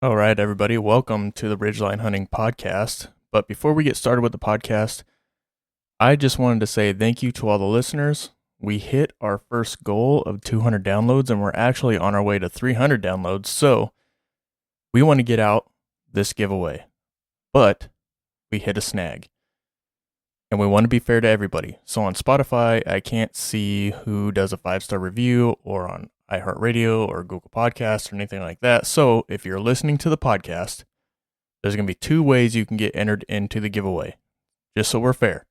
All right, everybody, welcome to the Ridgeline Hunting Podcast. But before we get started with the podcast, I just wanted to say thank you to all the listeners. We hit our first goal of 200 downloads, and we're actually on our way to 300 downloads. So we want to get out this giveaway, but we hit a snag. And we want to be fair to everybody. So on Spotify, I can't see who does a 5-star review, or on iHeartRadio or Google Podcasts or anything like that. So if you're listening to the podcast, there's going to be 2 ways you can get entered into the giveaway, just so we're fair.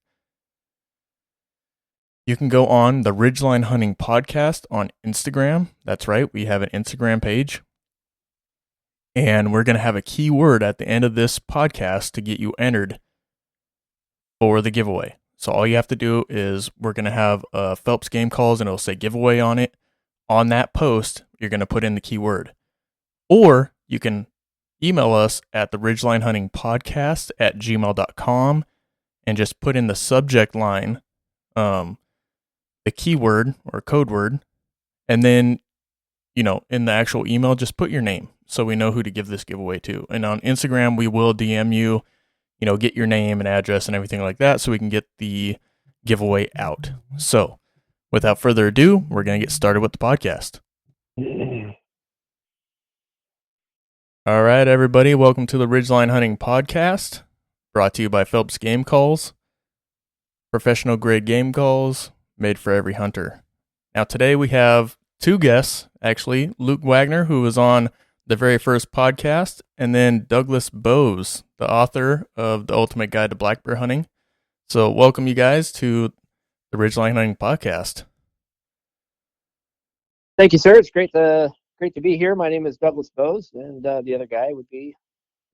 You can go on the Ridgeline Hunting Podcast on Instagram. That's right, we have an Instagram page. And we're going to have a keyword at the end of this podcast to get you entered for the giveaway. So all you have to do is we're going to have Phelps Game Calls, and it'll say giveaway on it. On that post, you're going to put in the keyword. Or you can email us at the ridgelinehuntingpodcast@gmail.com and just put in the subject line the keyword or code word. And then, in the actual email, just put your name so we know who to give this giveaway to. And on Instagram, we will DM you, get your name and address and everything like that so we can get the giveaway out. So without further ado, we're going to get started with the podcast. All right, everybody. Welcome to the Ridgeline Hunting Podcast, brought to you by Phelps Game Calls, professional grade game calls made for every hunter. Now, today we have 2 guests, actually. Luke Wagner, who was on the very first podcast, and then Douglas Boze, the author of The Ultimate Guide to Black Bear Hunting. So welcome you guys to the Ridgeline Hunting Podcast. Thank you, sir. It's great to be here. My name is Douglas Boze, and the other guy would be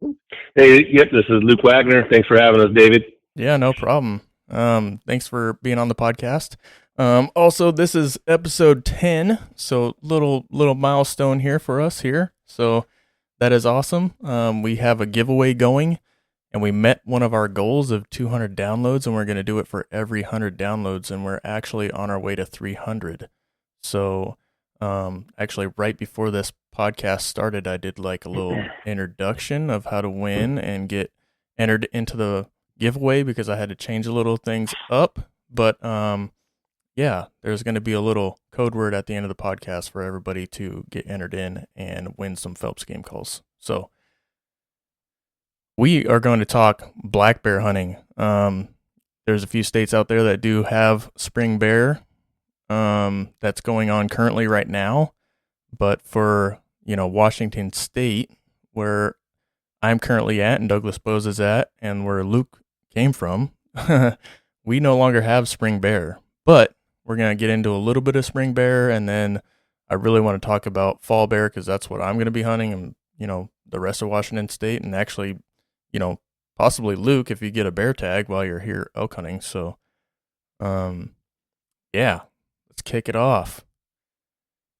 Luke. Hey, yep, this is Luke Wagner. Thanks for having us, David. Yeah, no problem. Thanks for being on the podcast. Also, this is episode 10, so little milestone here for us here. So that is awesome. We have a giveaway going, and we met one of our goals of 200 downloads, and we're going to do it for every 100 downloads, and we're actually on our way to 300. So actually, right before this podcast started, I did like a little introduction of how to win and get entered into the giveaway because I had to change a little things up. But yeah, there's going to be a little code word at the end of the podcast for everybody to get entered in and win some Phelps Game Calls. So we are going to talk black bear hunting. There's a few states out there that do have spring bear that's going on currently right now. But for, Washington State, where I'm currently at and Douglas Boze is at, and where Luke came from, we no longer have spring bear. But we're going to get into a little bit of spring bear, and then I really want to talk about fall bear because that's what I'm going to be hunting, and, the rest of Washington State, and actually, possibly Luke if you get a bear tag while you're here elk hunting. So, yeah, let's kick it off.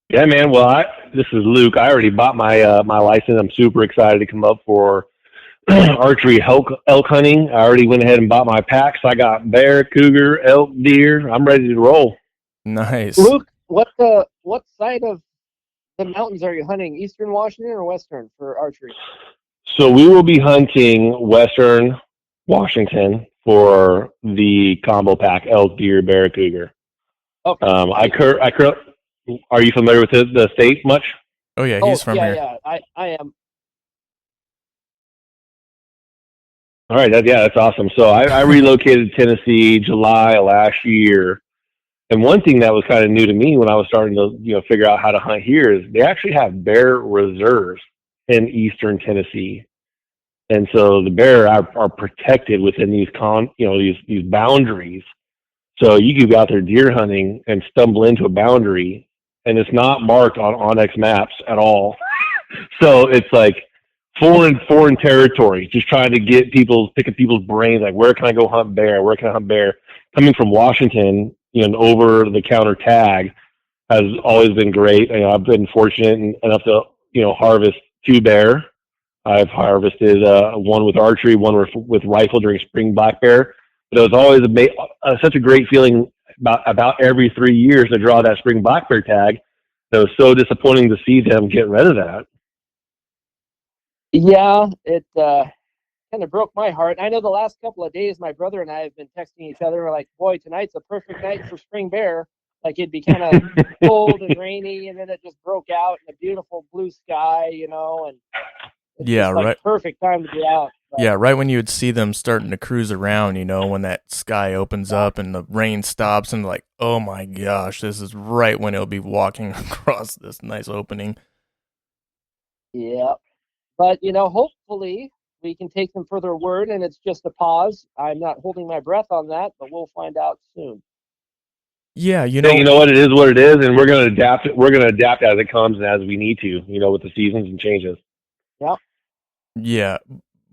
Yeah, man. Well, this is Luke. I already bought my my license. I'm super excited to come up for archery elk hunting. I already went ahead and bought my packs. I got bear, cougar, elk, deer. I'm ready to roll. Nice. Luke, what side of the mountains are you hunting? Eastern Washington or Western for archery? So we will be hunting Western Washington for the combo pack: elk, deer, bear, cougar. Okay. Are you familiar with the state much? Oh yeah, he's from here. Yeah, I am. All right, that's awesome. So I relocated to Tennessee July last year, and one thing that was kind of new to me when I was starting to figure out how to hunt here is they actually have bear reserves in eastern Tennessee, and so the bear are protected within these these boundaries. So you could go out there deer hunting and stumble into a boundary, and it's not marked on Onyx maps at all. So it's like foreign territory, just trying to pick at people's brains, like, where can I go hunt bear? Where can I hunt bear? Coming from Washington, an over-the-counter tag has always been great. I've been fortunate enough to, harvest 2 bear. I've harvested one with archery, one with rifle during spring black bear. But it was always such a great feeling about every 3 years to draw that spring black bear tag. It was so disappointing to see them get rid of that. Yeah, it kind of broke my heart. I know the last couple of days, my brother and I have been texting each other. We're like, boy, tonight's a perfect night for spring bear. Like it'd be kind of cold and rainy, and then it just broke out in a beautiful blue sky, and it's Yeah, just like right. perfect time to be out. But, Yeah, right when you would see them starting to cruise around, when that sky opens up and the rain stops, and like, oh my gosh, this is right when it'll be walking across this nice opening. yeah. But, hopefully we can take them for their word and it's just a pause. I'm not holding my breath on that, but we'll find out soon. Yeah, you know what, it is what it is, and we're going to adapt. We're going to adapt as it comes and as we need to, with the seasons and changes. Yeah. Yeah.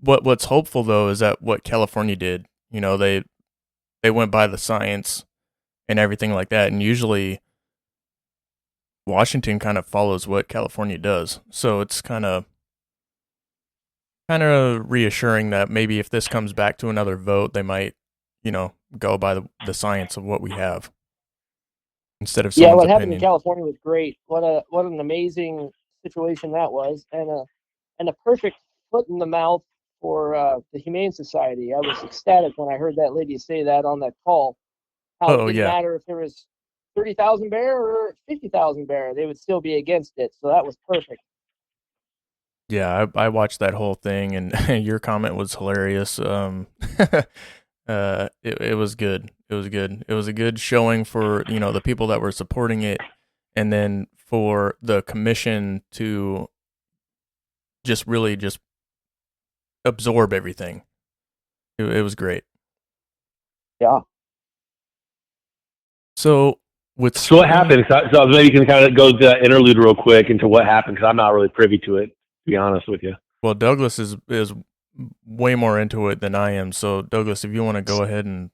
What's hopeful though is that what California did, they went by the science and everything like that, and usually Washington kind of follows what California does. So it's kind of reassuring that maybe if this comes back to another vote, they might, go by the science of what we have instead of someone's what happened in opinion. California was great. What an amazing situation that was, and a perfect foot in the mouth for the Humane Society. I was ecstatic when I heard that lady say that on that call. How it didn't matter if there was 30,000 bear or 50,000 bear, they would still be against it. So that was perfect. Yeah, I watched that whole thing, and your comment was hilarious. It was good. It was good. It was a good showing for the people that were supporting it, and then for the commission to just really just absorb everything. It was great. Yeah. So what happened? So maybe you can kind of go to that interlude real quick into what happened, because I'm not really privy to it, to be honest with you. Well, Douglas is way more into it than I am. So Douglas, if you want to go ahead and.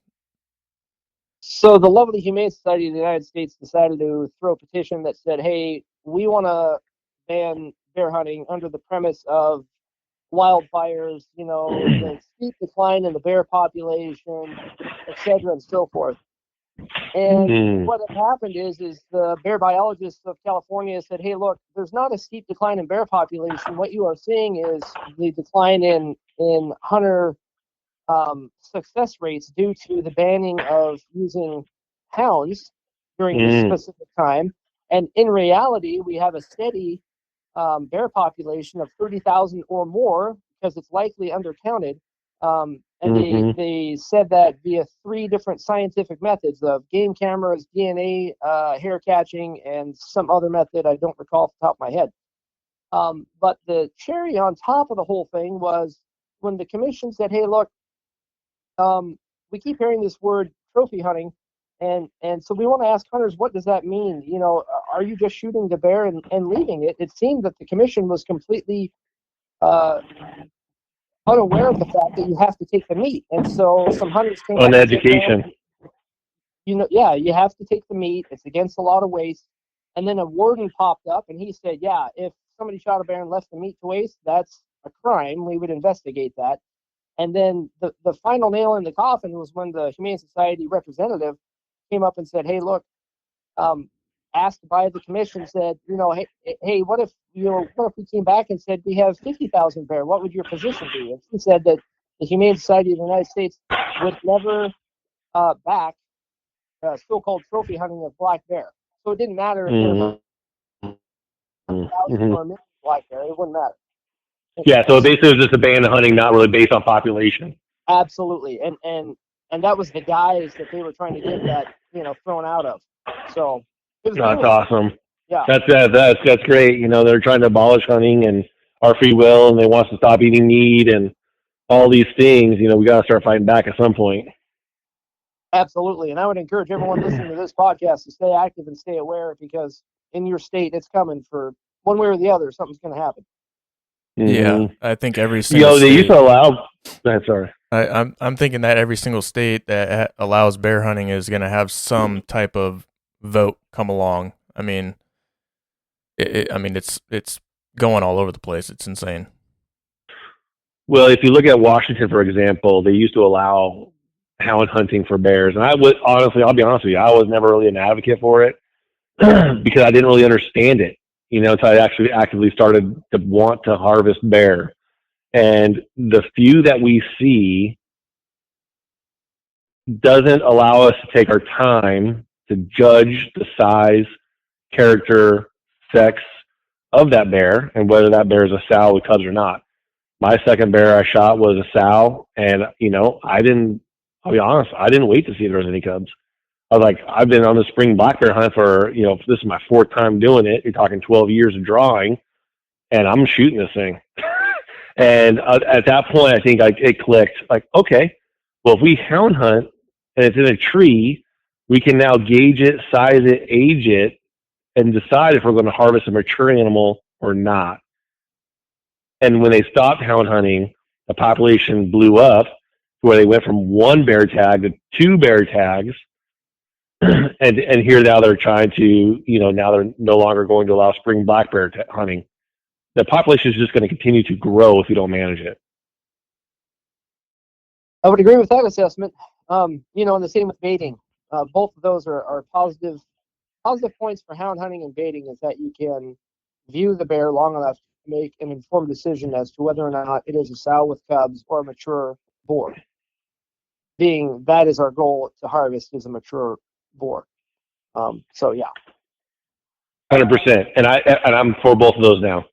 So the lovely Humane Society of the United States decided to throw a petition that said, hey, we want to ban bear hunting under the premise of wildfires, the steep decline in the bear population, et cetera, and so forth. And what had happened is the bear biologists of California said, hey, look, there's not a steep decline in bear population. What you are seeing is the decline in hunter success rates due to the banning of using hounds during this specific time. And in reality, we have a steady bear population of 30,000 or more because it's likely undercounted. And they said that via 3 different scientific methods of game cameras, DNA, hair catching, and some other method I don't recall off the top of my head. But the cherry on top of the whole thing was when the commission said, hey, look, we keep hearing this word trophy hunting, and so we want to ask hunters, what does that mean? Are you just shooting the bear and leaving it? It seemed that the commission was completely unaware of the fact that you have to take the meat, and so some hunters came on education. You have to take the meat. It's against the law to waste. And then a warden popped up, and he said, yeah, if somebody shot a bear and left the meat to waste, that's a crime. We would investigate that. And then the final nail in the coffin was when the Humane Society representative came up and said, hey, look, asked by the commission, said, hey, what if we came back and said we have 50,000 bear? What would your position be? And he said that the Humane Society of the United States would never back so-called trophy hunting of black bear. So it didn't matter if there was 1,000 or a million black bear. It wouldn't matter. Yeah, so basically it was just a ban of hunting, not really based on population. Absolutely, and that was the guise that they were trying to get that thrown out of. So that's awesome. Yeah, that's great. They're trying to abolish hunting and our free will, and they want us to stop eating meat and all these things. We got to start fighting back at some point. Absolutely, and I would encourage everyone listening to this podcast to stay active and stay aware, because in your state, it's coming for one way or the other. Something's going to happen. Yeah, I think every single they state, used to allow. Sorry, I'm thinking that every single state that allows bear hunting is going to have some type of vote come along. I mean, it's going all over the place. It's insane. Well, if you look at Washington, for example, they used to allow hound hunting for bears, and I'll be honest with you, I was never really an advocate for it because I didn't really understand it. Until I actually actively started to want to harvest bear. And the few that we see doesn't allow us to take our time to judge the size, character, sex of that bear and whether that bear is a sow with cubs or not. My second bear I shot was a sow, and I'll be honest, I didn't wait to see if there was any cubs. I was like, I've been on the spring black bear hunt for, this is my fourth time doing it. You're talking 12 years of drawing, and I'm shooting this thing. And at that point, I think it clicked. Like, okay, well, if we hound hunt and it's in a tree, we can now gauge it, size it, age it, and decide if we're going to harvest a mature animal or not. And when they stopped hound hunting, the population blew up where they went from one bear tag to 2 bear tags. and here now they're trying to, now they're no longer going to allow spring black bear hunting. The population is just going to continue to grow if we don't manage it. I would agree with that assessment. And the same with baiting. Both of those are positive points for hound hunting and baiting, is that you can view the bear long enough to make an informed decision as to whether or not it is a sow with cubs or a mature boar. Being that is our goal to harvest, is a mature boar. So yeah, 100%. And I'm for both of those now.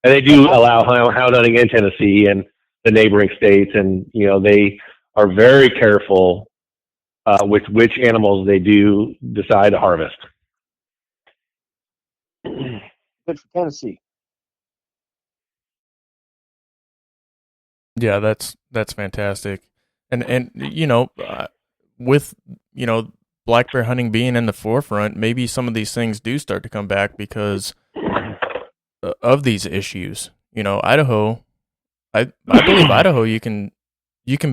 And they do allow hound hunting in Tennessee and the neighboring states, and they are very careful with which animals they do decide to harvest. Good for Tennessee. Yeah, that's fantastic. And with black bear hunting being in the forefront, maybe some of these things do start to come back because of these issues. Idaho, I believe Idaho, you can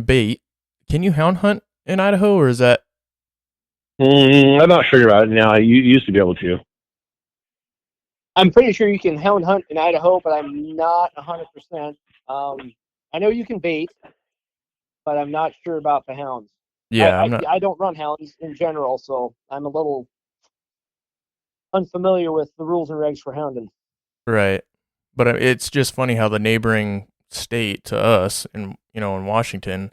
bait. Can you hound hunt in Idaho, or is that? I'm not sure about it now. You used to be able to. I'm pretty sure you can hound hunt in Idaho, but I'm not 100%. I know you can bait, but I'm not sure about the hounds. Yeah, I don't run hounds in general, so I'm a little unfamiliar with the rules and regs for hounding. Right, but it's just funny how the neighboring state to us, in Washington,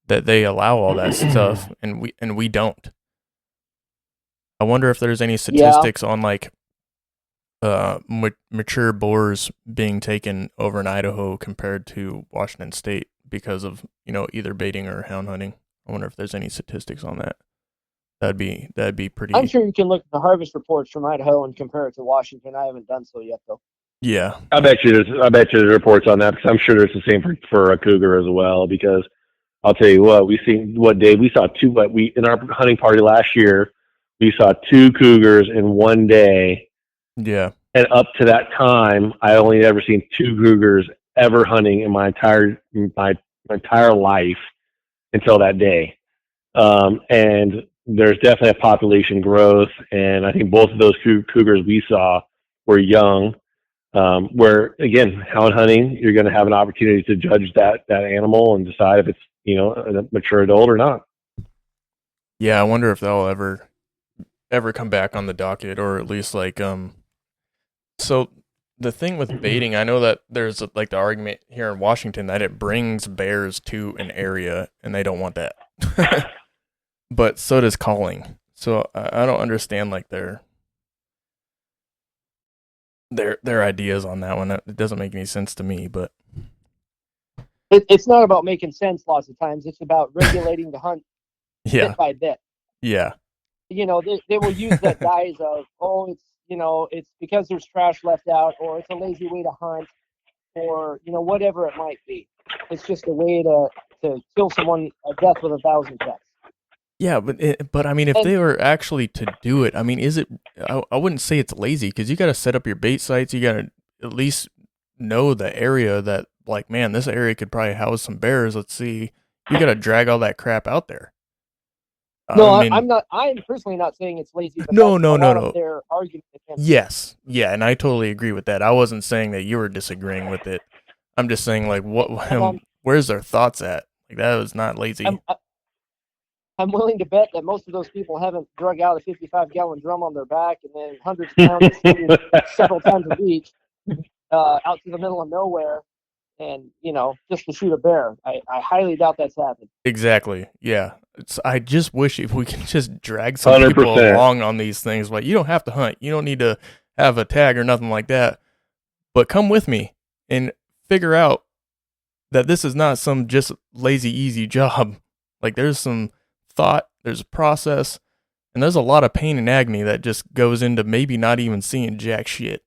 that they allow all that stuff, and we don't. I wonder if there's any statistics on like mature boars being taken over in Idaho compared to Washington State because of either baiting or hound hunting. I wonder if there's any statistics on that. That'd be pretty. I'm sure you can look at the harvest reports from Idaho and compare it to Washington. I haven't done so yet, though. Yeah, I bet you there's reports on that, because I'm sure there's the same for a cougar as well. Because I'll tell you what, Dave, we saw two. But in our hunting party last year, we saw 2 cougars in one day. Yeah. And up to that time, I only ever seen 2 cougars ever hunting in my entire life until that day. And there's definitely a population growth, and I think both of those cougars we saw were young. Where again, hound hunting, you're going to have an opportunity to judge that animal and decide if it's a mature adult or not. Yeah, I wonder if they'll ever come back on the docket, or at least like So the thing with baiting, I know that there's like the argument here in Washington that it brings bears to an area, and they don't want that. But so does calling. So I don't understand like their ideas on that one. It doesn't make any sense to me. But it's not about making sense lots of times. It's about regulating the hunt bit by bit. Yeah. They will use that guise of, it's because there's trash left out, or it's a lazy way to hunt, or whatever it might be. It's just a way to kill someone a death with 1,000 cuts. Yeah, but I mean, if they were actually to do it, I mean, is it? I wouldn't say it's lazy, because you got to set up your bait sites. You got to at least know the area that, like, man, this area could probably house some bears. Let's see. You got to drag all that crap out there. No, I'm not. I'm personally not saying it's lazy. But no. Their argument against yes, yeah, and I totally agree with that. I wasn't saying that you were disagreeing with it. I'm just saying, like, where's their thoughts at? Like, that was not lazy. I'm willing to bet that most of those people haven't drug out a 55-gallon drum on their back and then hundreds of pounds several times a week out to the middle of nowhere and just to shoot a bear. I highly doubt that's happened. Exactly. Yeah. I just wish if we can just drag some people 100%. along on these things. Like, you don't have to hunt. You don't need to have a tag or nothing like that. But come with me and figure out that this is not some just lazy, easy job. Like, there's some thought, there's a process, and there's a lot of pain and agony that just goes into maybe not even seeing jack shit.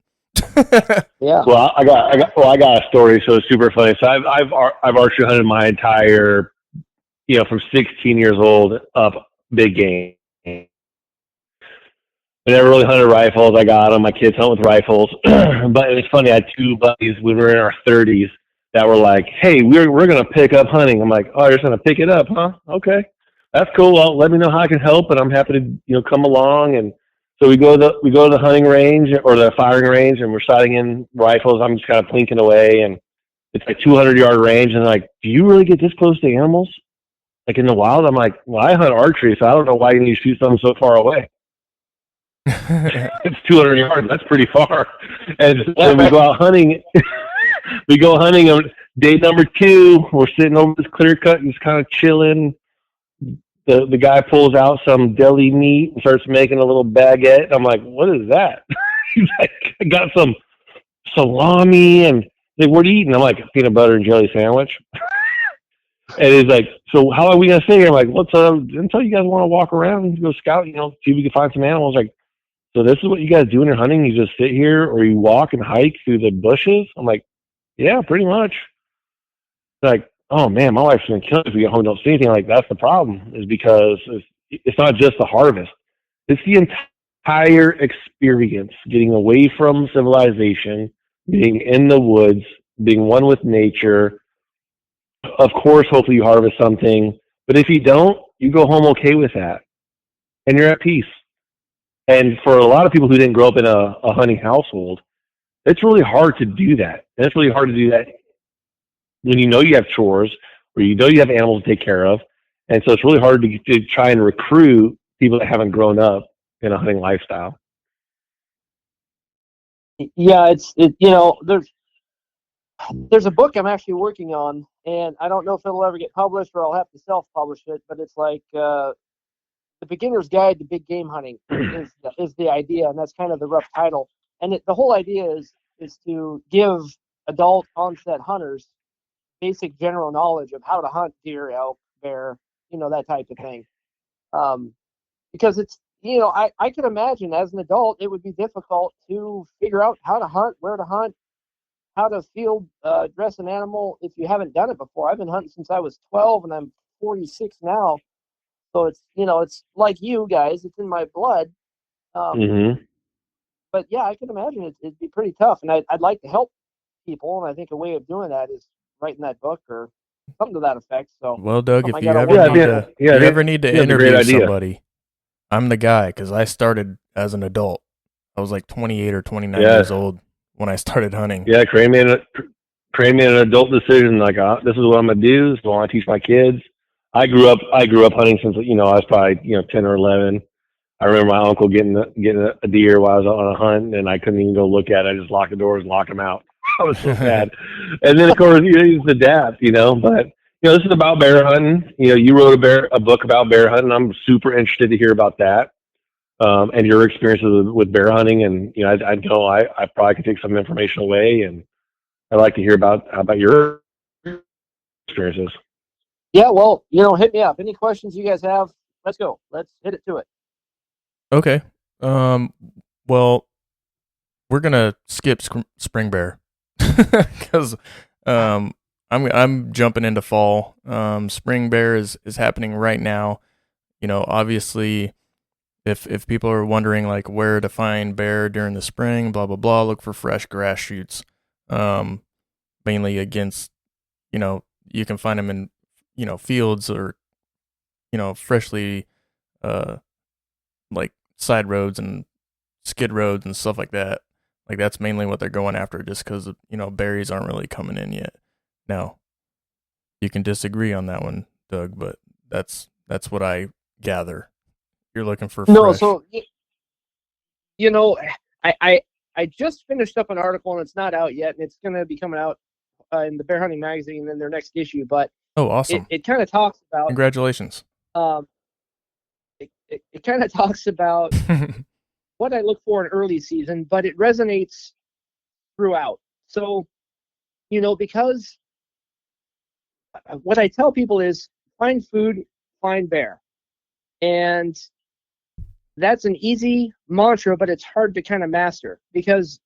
Yeah. Well, I got a story, so it's super funny. So I've archery hunted my entire, from 16 years old up big game. I never really hunted rifles. I got them. My kids hunt with rifles, but it was funny. I had two buddies when we were in our 30s that were like, "Hey, we're gonna pick up hunting." I'm like, "Oh, you're just gonna pick it up, huh? Okay, that's cool. Well, let me know how I can help, and I'm happy to come along." And so we go to the hunting range or the firing range, and we're sighting in rifles. I'm just kind of plinking away, and it's like 200-yard range. And they're like, "Do you really get this close to animals, like in the wild?" I'm like, "Well, I hunt archery, so I don't know why you need to shoot something so far away." It's 200 yards. That's pretty far. And then we go out hunting. We go hunting on day number 2. We're sitting over this clear cut and just kind of chilling. The guy pulls out some deli meat and starts making a little baguette. I'm like, "What is that?" He's like, "I got some salami." And he's like, "What are you eating?" I'm like, "A peanut butter and jelly sandwich." And he's like, "So how are we gonna stay here?" I'm like, "Let's until you guys want to walk around and go scout, see if we can find some animals." Like, "So this is what you guys do when you're hunting? You just sit here or you walk and hike through the bushes?" I'm like, "Yeah, pretty much." Like, "Oh man, my wife's gonna kill us if we get home and don't see anything." Like, that's the problem, is because it's not just the harvest; it's the entire experience, getting away from civilization, being in the woods, being one with nature. Of course, hopefully you harvest something, but if you don't, you go home okay with that, and you're at peace. And for a lot of people who didn't grow up in a hunting household, it's really hard to do that. And it's really hard to do that when you have chores or you have animals to take care of. And so it's really hard to try and recruit people that haven't grown up in a hunting lifestyle. Yeah, there's a book I'm actually working on, and I don't know if it'll ever get published or I'll have to self-publish it, but it's like The Beginner's Guide to Big Game Hunting is the idea, and that's kind of the rough title. And the whole idea is to give adult onset hunters basic general knowledge of how to hunt deer, elk, bear, that type of thing. Because it's, I can imagine as an adult it would be difficult to figure out how to hunt, where to hunt, how to field dress an animal if you haven't done it before. I've been hunting since I was 12, and I'm 46 now. So it's like you guys, it's in my blood. But yeah, I can imagine it'd be pretty tough, and I'd like to help people, and I think a way of doing that is writing that book or something to that effect. So, well, Doug, if you ever ever need to interview somebody, I'm the guy, because I started as an adult. I was like 28 or 29 years old when I started hunting. Yeah, create me an adult decision. Like, this is what I'm gonna do. This is what I want to teach my kids. I grew up hunting since I was probably 10 or 11. I remember my uncle getting a deer while I was on a hunt, and I couldn't even go look at it. I just locked the doors and locked them out. I was so sad. And then of course you just adapt, But this is about bear hunting. You wrote a book about bear hunting. I'm super interested to hear about that, and your experiences with bear hunting. And I know I probably could take some information away, and I'd like to hear about your experiences. Yeah, well, hit me up. Any questions you guys have? Let's go. Let's hit it to it. Okay. Well, we're gonna skip spring bear because I'm jumping into fall. Spring bear is happening right now. Obviously, if people are wondering like where to find bear during the spring, blah blah blah, look for fresh grass shoots. Mainly against, you can find them in fields or freshly like side roads and skid roads and stuff like that. Like, that's mainly what they're going after, just because berries aren't really coming in yet. Now, you can disagree on that one, Doug, but that's what I gather. You're looking for fresh. No, so I just finished up an article, and it's not out yet, and it's going to be coming out in the Bear Hunting Magazine in their next issue, but Oh, awesome. it kind of talks about Congratulations. It kind of talks about what I look for in early season, but it resonates throughout. So, because what I tell people is find food, find bear. And that's an easy mantra, but it's hard to kind of master because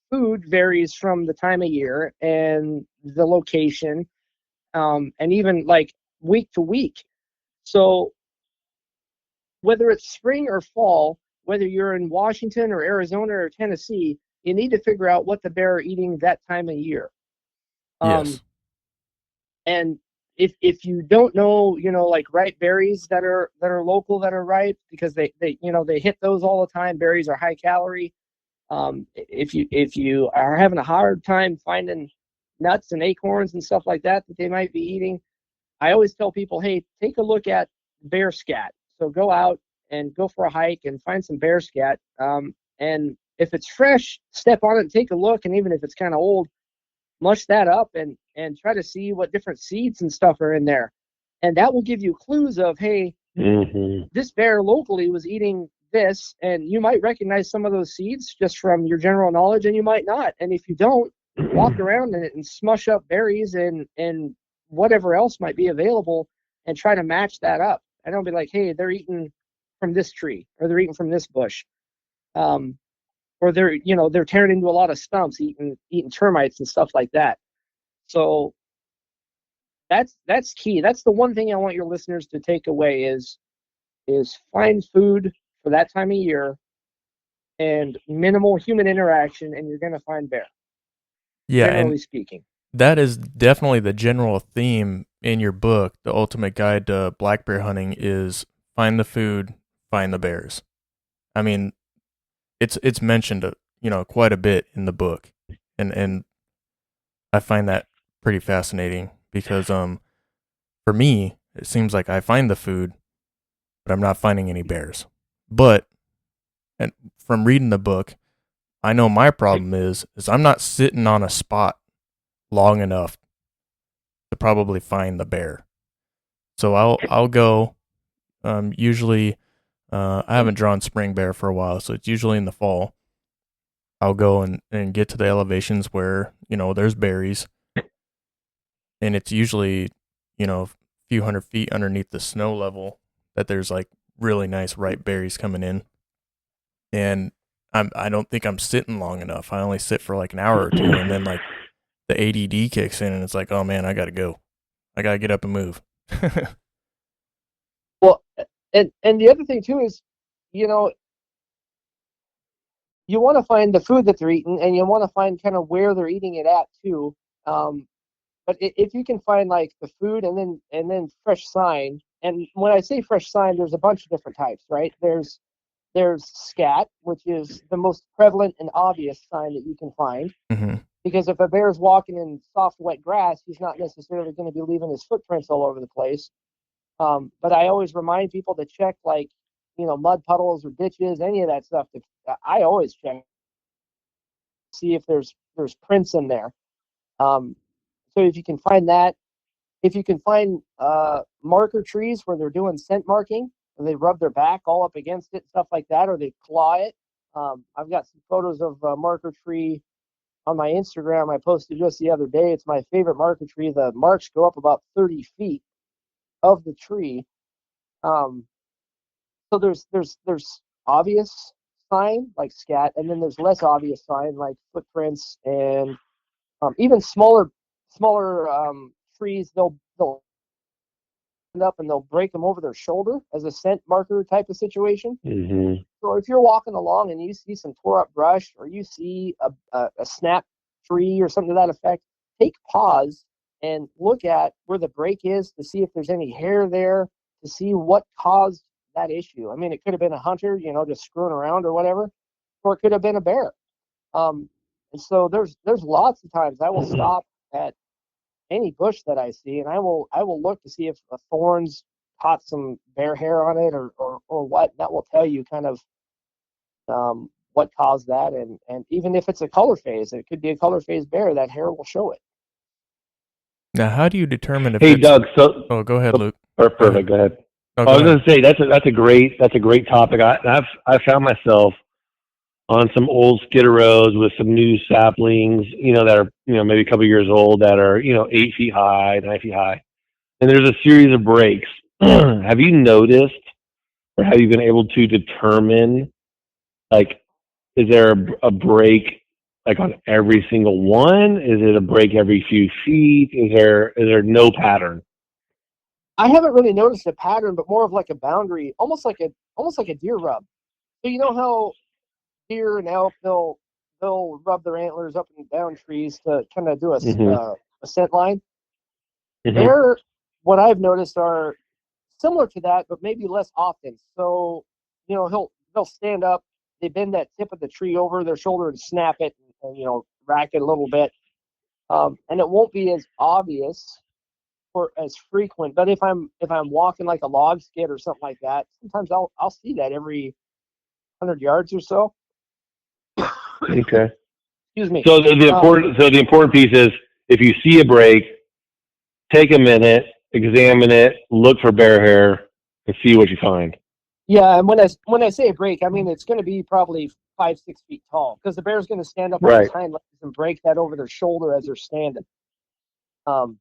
food varies from the time of year and the location, and even like week to week. So whether it's spring or fall, whether you're in Washington or Arizona or Tennessee, you need to figure out what the bear are eating that time of year. Yes. And if you don't know, like ripe berries that are local that are ripe, because they hit those all the time. Berries are high calorie. If you are having a hard time finding nuts and acorns and stuff like that they might be eating, I always tell people, hey, take a look at bear scat. So go out and go for a hike and find some bear scat. And if it's fresh, step on it and take a look. And even if it's kind of old, mush that up and try to see what different seeds and stuff are in there. And that will give you clues of, hey, this bear locally was eating this, and you might recognize some of those seeds just from your general knowledge, and you might not. And if you don't, walk around in it and smush up berries and whatever else might be available and try to match that up. And don't be like, hey, they're eating from this tree or they're eating from this bush. Or they're tearing into a lot of stumps, eating termites and stuff like that. So that's key. That's the one thing I want your listeners to take away is find food for that time of year and minimal human interaction, and you're going to find bear. Yeah, generally and speaking. that is definitely the general theme in your book, The Ultimate Guide to Black Bear Hunting, is find the food, find the bears. I mean, it's mentioned, quite a bit in the book, and I find that pretty fascinating because for me, it seems like I find the food, but I'm not finding any bears. But and from reading the book, I know my problem is I'm not sitting on a spot long enough to probably find the bear. So I'll go. Usually, I haven't drawn spring bear for a while, so it's usually in the fall. I'll go and get to the elevations where there's berries, and it's usually a few hundred feet underneath the snow level that there's like really nice ripe berries coming in. And I don't think I'm sitting long enough. I only sit for like an hour or two, and then like the ADD kicks in, and it's like, oh man, I gotta go. I gotta get up and move. Well, and the other thing too is, you want to find the food that they're eating, and you want to find kind of where they're eating it at too. But if you can find like the food and then fresh sign, and when I say fresh sign, there's a bunch of different types, right? There's scat, which is the most prevalent and obvious sign that you can find. Mm-hmm. Because if a bear's walking in soft, wet grass, he's not necessarily going to be leaving his footprints all over the place. But I always remind people to check, like, mud puddles or ditches, any of that stuff. I always check, see if there's prints in there. So if you can find that, if you can find marker trees where they're doing scent marking, and they rub their back all up against it, stuff like that, or they claw it. I've got some photos of a marker tree on my Instagram I posted just the other day. It's my favorite marker tree. The marks go up about 30 feet of the tree. So there's obvious sign like scat, and then there's less obvious sign like footprints, and even smaller trees. They'll end up and they'll break them over their shoulder as a scent marker type of situation. Mm-hmm. So if you're walking along and you see some tore up brush, or you see a snap tree or something to that effect, take pause and look at where the break is to see if there's any hair there, to see what caused that issue. I mean, it could have been a hunter, just screwing around or whatever, or it could have been a bear. And so there's lots of times I will stop at any bush that I see, and I will look to see if the thorns caught some bear hair on it or what. That will tell you kind of what caused that, and even if it's a color phase, it could be a color phase bear. That hair will show it. Now, how do you determine if Hey, it's? Doug. So, Oh, go ahead, Luke. perfect. Go ahead. Oh, I go was ahead. going to say that's a great topic. I found myself on some old skidder roads with some new saplings, that are maybe a couple years old that are 8 feet high, 9 feet high, and there's a series of breaks. Have you noticed, or have you been able to determine, like, is there a break like on every single one? Is it a break every few feet? Is there no pattern? I haven't really noticed a pattern, but more of like a boundary, almost like a deer rub. So you know how deer and elk they'll rub their antlers up and down trees to kind of do Hmm. a scent line. Hmm. They're what I've noticed are similar to that, but maybe less often. So they'll stand up, they bend that tip of the tree over their shoulder and snap it, and rack it a little bit, and it won't be as obvious or as frequent. But if I'm walking like a log skid or something like that, sometimes I'll see that every 100 yards or so. Okay. Excuse me. The important piece is, if you see a break, take a minute, examine it, look for bear hair, and see what you find. Yeah, and when I say a break, I mean it's going to be probably 5-6 feet tall because the bear's going to stand up on his Right. hind legs and break that over their shoulder as they're standing. Um,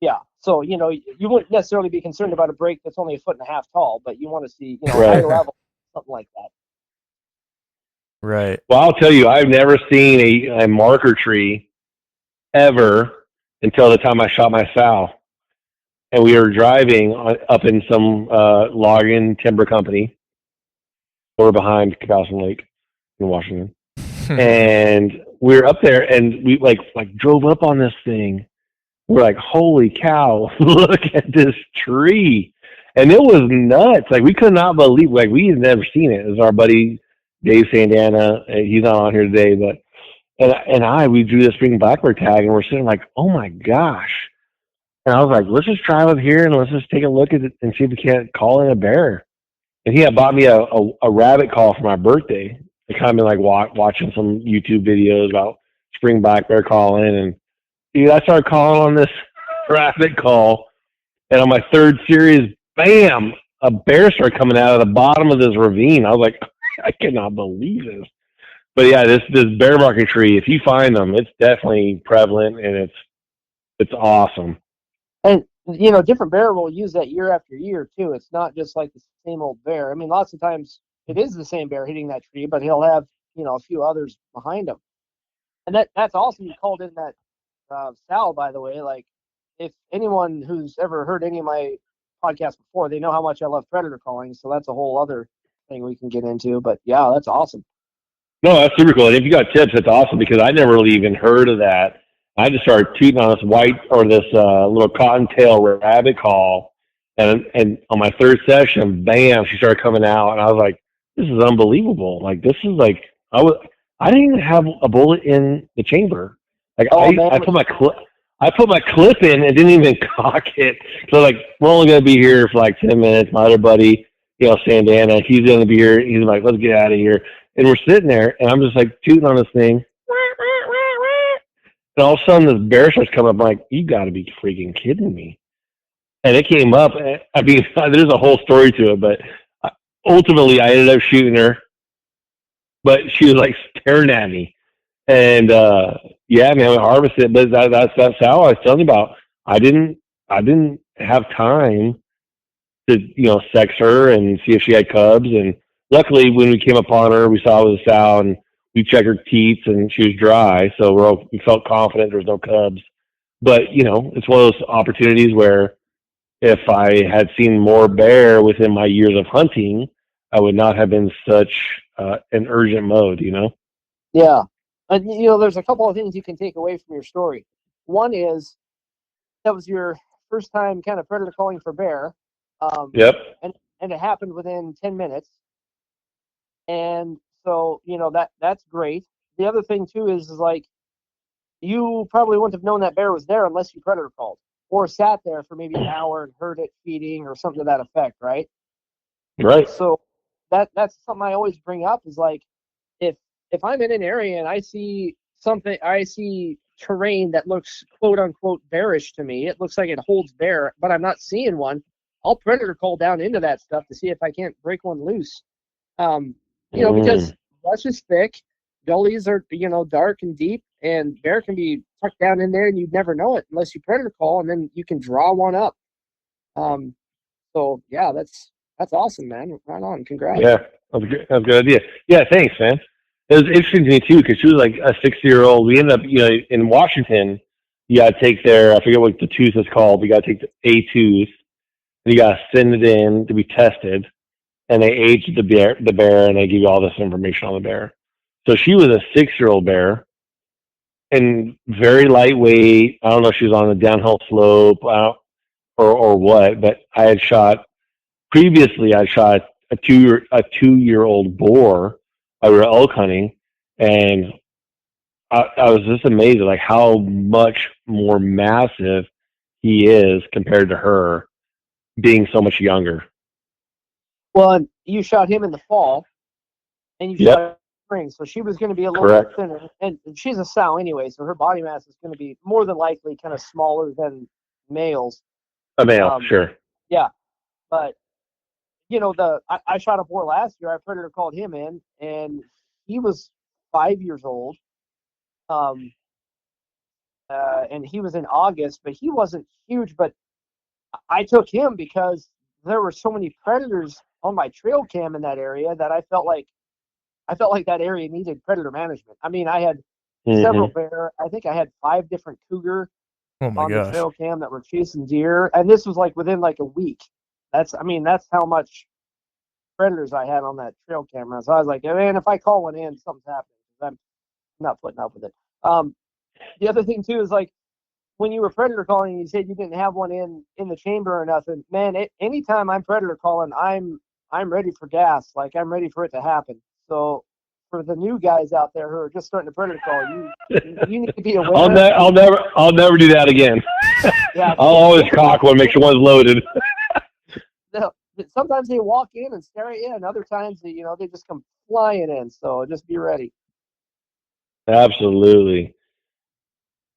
yeah, so you wouldn't necessarily be concerned about a break that's only 1.5 feet tall, but you want to see high Right. level something like that. Right. Well, I'll tell you, I've never seen a marker tree ever until the time I shot my sow. And we were driving up in some logging timber company over behind Cabosson Lake in Washington. And we were up there, and we like drove up on this thing. We're like, holy cow, look at this tree. And it was nuts. Like, we could not believe, like, we had never seen it. It was our buddy Dave Sandana. He's not on here today, but we drew the spring blackbird tag, and we're sitting like, oh my gosh. And I was like, let's just drive up here and let's just take a look at it and see if we can't call in a bear. And he had bought me a rabbit call for my birthday. I kind of been like watching some YouTube videos about spring black bear calling, and dude, I started calling on this rabbit call, and on my third series, bam, a bear started coming out of the bottom of this ravine. I was like, I cannot believe this. But yeah, this bear marking tree, if you find them, it's definitely prevalent, and it's awesome. And different bear will use that year after year too. It's not just like the same old bear. I mean, lots of times it is the same bear hitting that tree, but he'll have a few others behind him. And that's awesome. You called in that Sal, by the way. Like, if anyone who's ever heard any of my podcasts before, they know how much I love predator calling. So that's a whole other thing we can get into. But yeah, that's awesome. No, that's super cool. And if you got tips, that's awesome, because I never really even heard of that. I just started tooting on this little cottontail rabbit call, and on my third session, bam, she started coming out, and I was like, this is unbelievable. Like, this is like, I didn't even have a bullet in the chamber. Like, Oh man, I put my clip in and didn't even cock it. So like, we're only gonna be here for like 10 minutes. My other buddy, Sandana, he's gonna be here. He's like, let's get out of here. And we're sitting there, and I'm just like tooting on this thing. And all of a sudden, this bear starts coming up. I'm like, you got to be freaking kidding me. And it came up. I mean, there's a whole story to it, but ultimately, I ended up shooting her. But she was like staring at me. And yeah, man, we harvested it. But that's how I was telling you about. I didn't have time to sex her and see if she had cubs. And luckily, when we came upon her, we saw it was a sow, and we checked her teats, and she was dry, so we felt confident there was no cubs. But it's one of those opportunities where if I had seen more bear within my years of hunting, I would not have been such an urgent mode. yeah. And there's a couple of things you can take away from your story. One is that was your first time kind of predator calling for bear, Yep. and it happened within 10 minutes. And so that's great. The other thing too is like, you probably wouldn't have known that bear was there unless you predator called or sat there for maybe an hour and heard it feeding or something to that effect, right? Right. So that's something I always bring up is like, if I'm in an area and I see terrain that looks quote unquote bearish to me, it looks like it holds bear, but I'm not seeing one, I'll predator call down into that stuff to see if I can't break one loose. Because brush is thick, gullies are, dark and deep, and bear can be tucked down in there and you'd never know it unless you predator call, and then you can draw one up. So yeah, that's awesome, man. Right on. Congrats. Yeah, that's a good idea. Yeah, thanks, man. It was interesting to me too because she was like a 6-year-old. We ended up, in Washington, you got to take their, I forget what the tooth is called. You got to take the A tooth, and you got to send it in to be tested, and they age the bear, and they give you all this information on the bear. So she was a 6-year-old bear, and very lightweight. I don't know if she was on a downhill slope or what, but previously I shot a 2-year-old boar. We were elk hunting, and I was just amazed at like how much more massive he is compared to her being so much younger. Well, you shot him in the fall, and you shot him in the spring, so she was going to be a little bit thinner. And she's a sow anyway, so her body mass is going to be more than likely kind of smaller than males. A male, sure. Yeah, but I shot a boar last year. I predator called him in, and he was 5 years old. And he was in August, but he wasn't huge. But I took him because there were so many predators on my trail cam in that area that I felt like that area needed predator management. I mean, I had several bear. I think I had 5 different cougar on the trail cam that were chasing deer, and this was like within like a week. That's how much predators I had on that trail camera. So I was like, man, if I call one in, something's happening. I'm not putting up with it. The other thing too is like when you were predator calling, you said you didn't have one in the chamber or nothing. Man, anytime I'm predator calling, I'm ready for gas. Like I'm ready for it to happen. So for the new guys out there who are just starting to predator call, you need to be aware. I'll never do that again. Yeah, I'll always cock one, make sure one's loaded. No, sometimes they walk in and stare at you, and other times they just come flying in. So just be ready. Absolutely.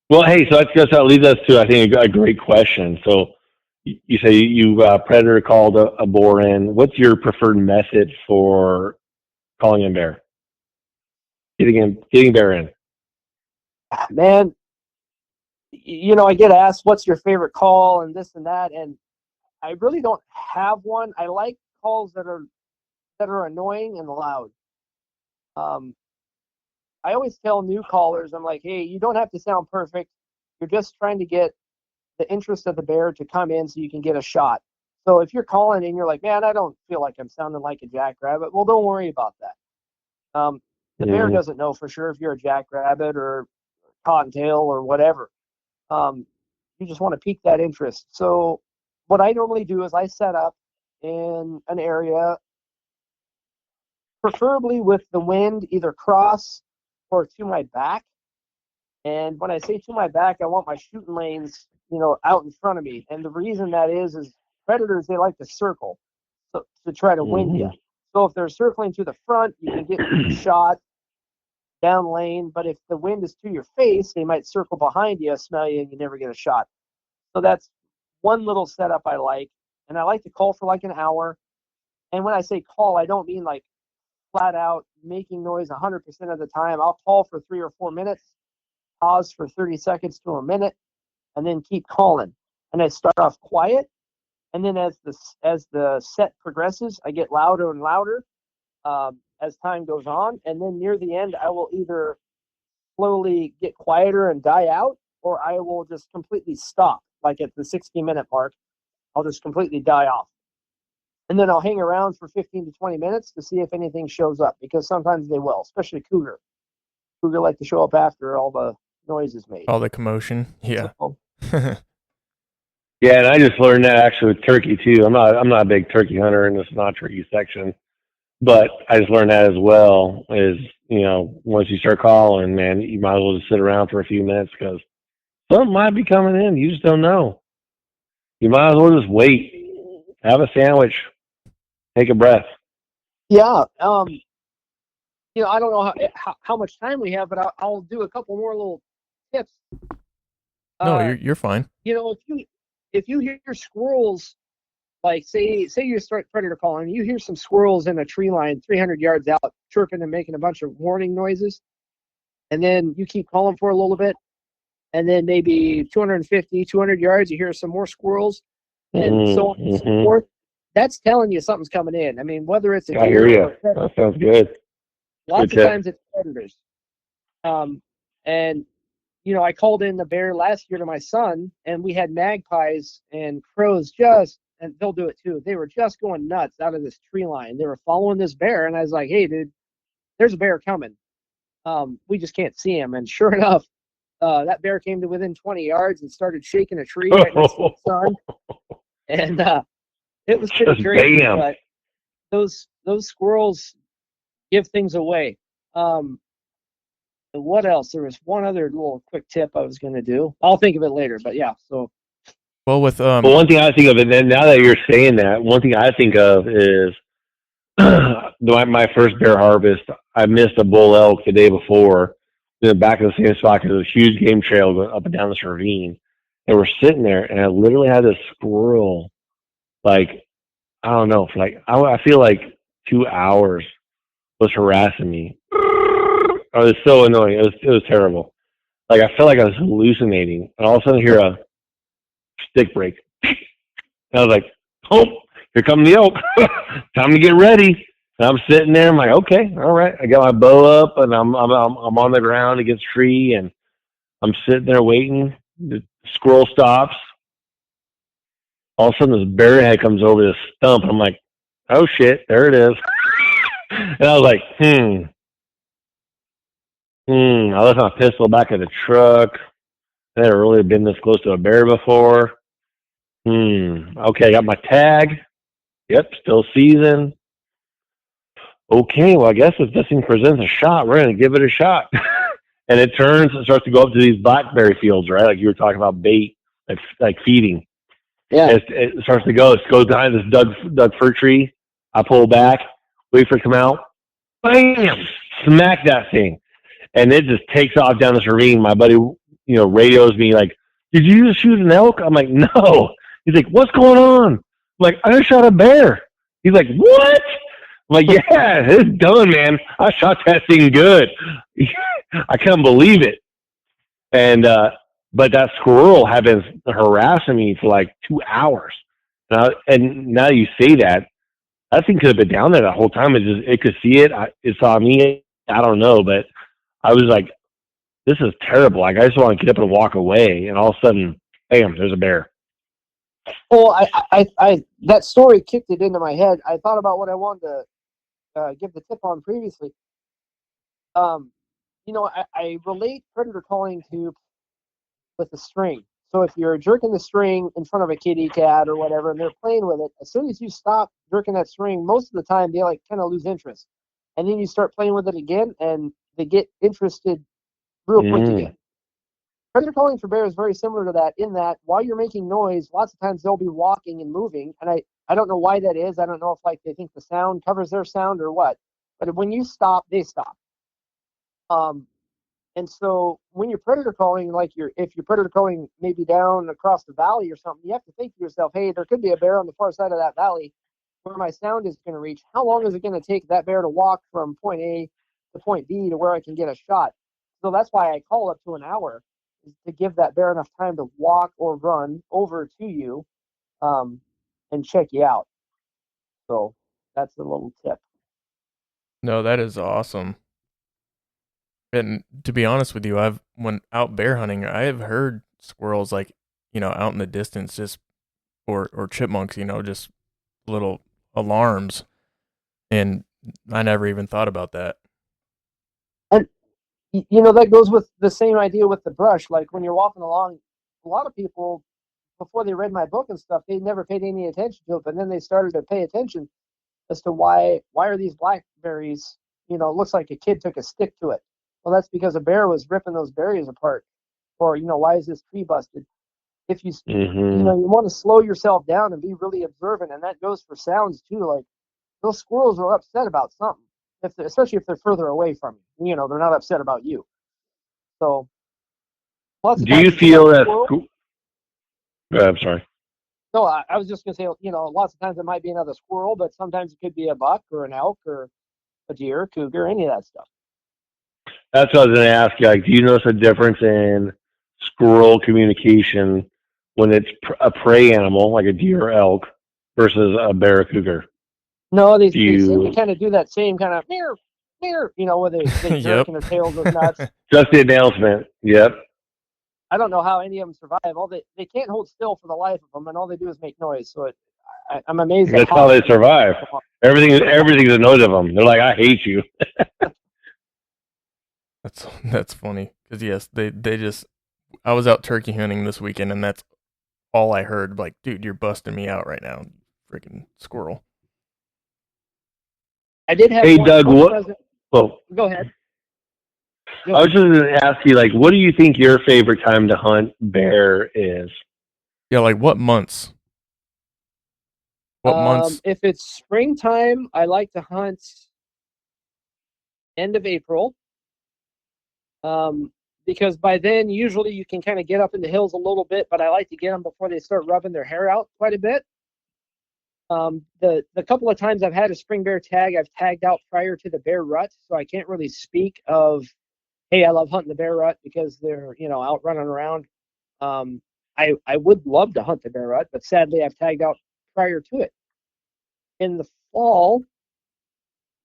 Well, hey, so that leads us to, I think, a great question. So you say you predator called a boar in. What's your preferred method for calling in bear? Getting bear in. Man, I get asked, what's your favorite call and this and that, and I really don't have one. I like calls that are annoying and loud. I always tell new callers, I'm like, hey, you don't have to sound perfect. You're just trying to get the interest of the bear to come in so you can get a shot. So if you're calling and you're like, man, I don't feel like I'm sounding like a jackrabbit, well, don't worry about that. The bear doesn't know for sure if you're a jackrabbit or cottontail or whatever. You just want to pique that interest. So what I normally do is I set up in an area, preferably with the wind either cross or to my back. And when I say to my back, I want my shooting lanes, out in front of me. And the reason that is predators, they like to circle to try to wind you. So if they're circling to the front, you can get shot down lane. But if the wind is to your face, they might circle behind you, smell you, and you never get a shot. So that's one little setup I like. And I like to call for like an hour. And when I say call, I don't mean like flat out making noise 100% of the time. I'll call for 3 or 4 minutes, pause for 30 seconds to a minute, and then keep calling. And I start off quiet, and then as the set progresses, I get louder and louder as time goes on. And then near the end, I will either slowly get quieter and die out, or I will just completely stop. Like at the 60-minute mark, I'll just completely die off. And then I'll hang around for 15 to 20 minutes to see if anything shows up, because sometimes they will, especially cougar. Cougar like to show up after all the noise is made. All the commotion. Yeah. So, yeah, and I just learned that actually with turkey too. I'm not a big turkey hunter in this non-turkey section, but I just learned that as well. Is once you start calling, man, you might as well just sit around for a few minutes because something might be coming in. You just don't know. You might as well just wait, have a sandwich, take a breath. Yeah. I don't know how much time we have, but I'll do a couple more little tips. No, you're fine. If you hear squirrels, like say you start predator calling, you hear some squirrels in a tree line 300 yards out chirping and making a bunch of warning noises, and then you keep calling for a little bit, and then maybe 250, 200 yards, you hear some more squirrels, and so on and so forth. That's telling you something's coming in. I mean, whether it's a deer, I hear you. That sounds good. Lots of times it's predators. And I called in the bear last year to my son, and we had magpies and crows and they'll do it too. They were just going nuts out of this tree line. They were following this bear, and I was like, "Hey, dude, there's a bear coming. We just can't see him." And sure enough, that bear came to within 20 yards and started shaking a tree right next to my son. And it was pretty crazy. Bam. But those squirrels give things away. What else? There was one other little quick tip I was going to do. I'll think of it later, but yeah. So, well, with one thing I think of, and then now that you're saying that, one thing I think of is my first bear harvest. I missed a bull elk the day before in the back of the same spot because there was a huge game trail going up and down this ravine, and we're sitting there, and I literally had this squirrel, like I don't know, for like I feel like 2 hours was harassing me. Oh, it was so annoying. It was terrible. Like I felt like I was hallucinating, and all of a sudden I hear a stick break. And I was like, "Oh, here come the elk! Time to get ready." And I'm sitting there. I'm like, "Okay, all right." I got my bow up, and I'm on the ground against a tree, and I'm sitting there waiting. The squirrel stops. All of a sudden, this bear head comes over this stump. I'm like, "Oh shit, there it is!" And I was like, I left my pistol back in the truck. I never really been this close to a bear before. Okay, I got my tag. Yep, still seasoned. Okay, well, I guess if this thing presents a shot, we're going to give it a shot. And it starts to go up to these blackberry fields, right? Like you were talking about bait, like feeding. yeah. It starts to go. It goes behind this Doug fir tree. I pull back, wait for it to come out. Bam! Smack that thing. And it just takes off down this ravine. My buddy, radios me like, "Did you just shoot an elk?" I'm like, "No." He's like, "What's going on?" I'm like, "I just shot a bear." He's like, "What?" I'm like, "Yeah, it's done, man. I shot that thing good." I can't believe it. And but that squirrel had been harassing me for like 2 hours. And now you say that thing could have been down there the whole time. It could see it. It saw me. I don't know, but I was like, "This is terrible." Like I just want to get up and walk away, and all of a sudden, bam! There's a bear. Oh, I that story kicked it into my head. I thought about what I wanted to give the tip on previously. I relate predator calling to with the string. So if you're jerking the string in front of a kitty cat or whatever, and they're playing with it, as soon as you stop jerking that string, most of the time they kind of lose interest, and then you start playing with it again, and they get interested real quick again. Predator calling for bear is very similar to that, in that while you're making noise, lots of times they'll be walking and moving, and I don't know why that is. I don't know if they think the sound covers their sound or what, but when you stop, they stop. And so when you're predator calling, if you're predator calling maybe down across the valley or something, you have to think to yourself, "Hey, there could be a bear on the far side of that valley where my sound is going to reach. How long is it going to take that bear to walk from point A to point B to where I can get a shot?" So that's why I call up to an hour, is to give that bear enough time to walk or run over to you, and check you out. So that's a little tip. No, that is awesome. And to be honest with you, when out bear hunting, I have heard squirrels out in the distance, just or chipmunks, just little alarms, and I never even thought about that. And that goes with the same idea with the brush. Like when you're walking along, a lot of people, before they read my book and stuff, they never paid any attention to it, but then they started to pay attention as to why are these blackberries, looks like a kid took a stick to it. Well, that's because a bear was ripping those berries apart. Or, why is this tree busted? If you want to slow yourself down and be really observant, and that goes for sounds too. Like those squirrels are upset about something. especially if they're further away from you. You know, they're not upset about you. So, lots of Do times you it's feel another that? squirrel. I'm sorry. No, I was just gonna say, you know, lots of times it might be another squirrel, but sometimes it could be a buck or an elk or a deer, cougar, any of that stuff. That's what I was going to ask you. Like, do you notice a difference in squirrel communication when it's a prey animal like a deer or elk versus a bear or cougar? No, they Do seem to you kind of do that same kind of meow, meow, you know, where they jerk Yep. and their tails is nuts. just the announcement? Yep. I don't know how any of them survive. They can't hold still for the life of them, and all they do is make noise. So I'm amazed. That's how they survive. Everything's a note of them. They're like, I hate you. That's funny because yes, they just. I was out turkey hunting this weekend, and that's all I heard. Like, dude, you're busting me out right now, freaking squirrel. I did have. Hey, one Doug, what? present. Well, Go ahead. I was just going to ask you, like, what do you think your favorite time to hunt bear is? Yeah, like what months? What months? If it's springtime, I like to hunt end of April. Because by then usually you can kind of get up in the hills a little bit, but I like to get them before they start rubbing their hair out quite a bit. The couple of times I've had a spring bear tag, I've tagged out prior to the bear rut, so I can't really speak of, hey, I love hunting the bear rut because they're, you know, out running around. I would love to hunt the bear rut, but sadly I've tagged out prior to it. In the fall,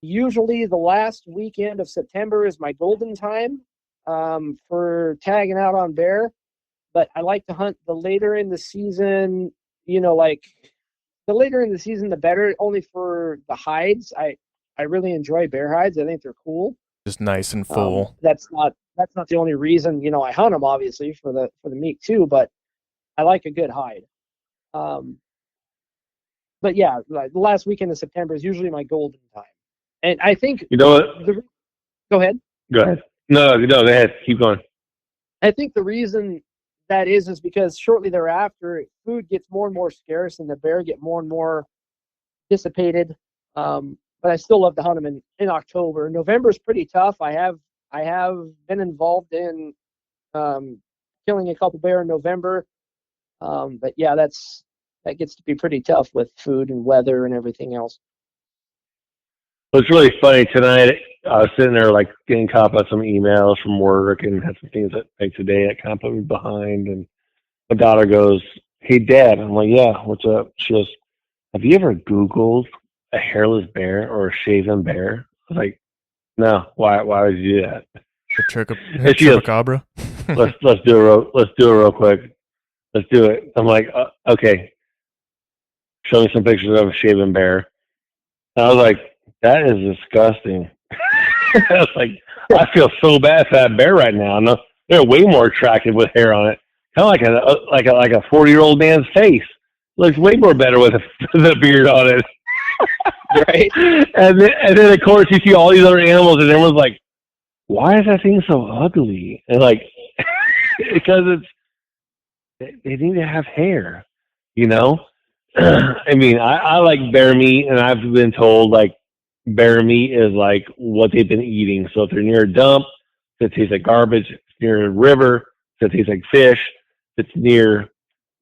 usually the last weekend of September is my golden time for tagging out on bear, but I like to hunt the later in the season, you know, like the later in the season, the better, only for the hides. I really enjoy bear hides. I think they're cool. Just nice and full. That's not the only reason, you know, I hunt them, obviously for the meat too, but I like a good hide. But yeah, like the last weekend of September is usually my golden time. And I think, You know what? Go ahead. Go ahead. No, go ahead. Keep going. I think the reason that is because shortly thereafter, food gets more and more scarce, and the bear get more and more dissipated. But I still love to hunt them in October. November is pretty tough. I have been involved in killing a couple bear in November. But yeah, that gets to be pretty tough with food and weather and everything else. Well, it's really funny tonight. I was sitting there like getting caught up on some emails from work and had some things that like today that kind of put me behind. And my daughter goes, "Hey, Dad." I'm like, "Yeah, what's up?" She goes, "Have you ever Googled a hairless bear or a shaven bear?" I was like, "No. Why would you do that?" The chupacabra. let's do it real quick. Let's do it. I'm like, okay. Show me some pictures of a shaven bear. And I was like, that is disgusting. I was like, I feel so bad for that bear right now. No, they're way more attractive with hair on it, kind of like a 40-year-old man's face. Looks way more better with the beard on it. Right. And then of course you see all these other animals, and everyone's like, why is that thing so ugly? And like, because they need to have hair, you know. I mean, I like bear meat, and I've been told like bear meat is like what they've been eating. So if they're near a dump, it tastes like garbage. If it's near a river, it tastes like fish. If it's near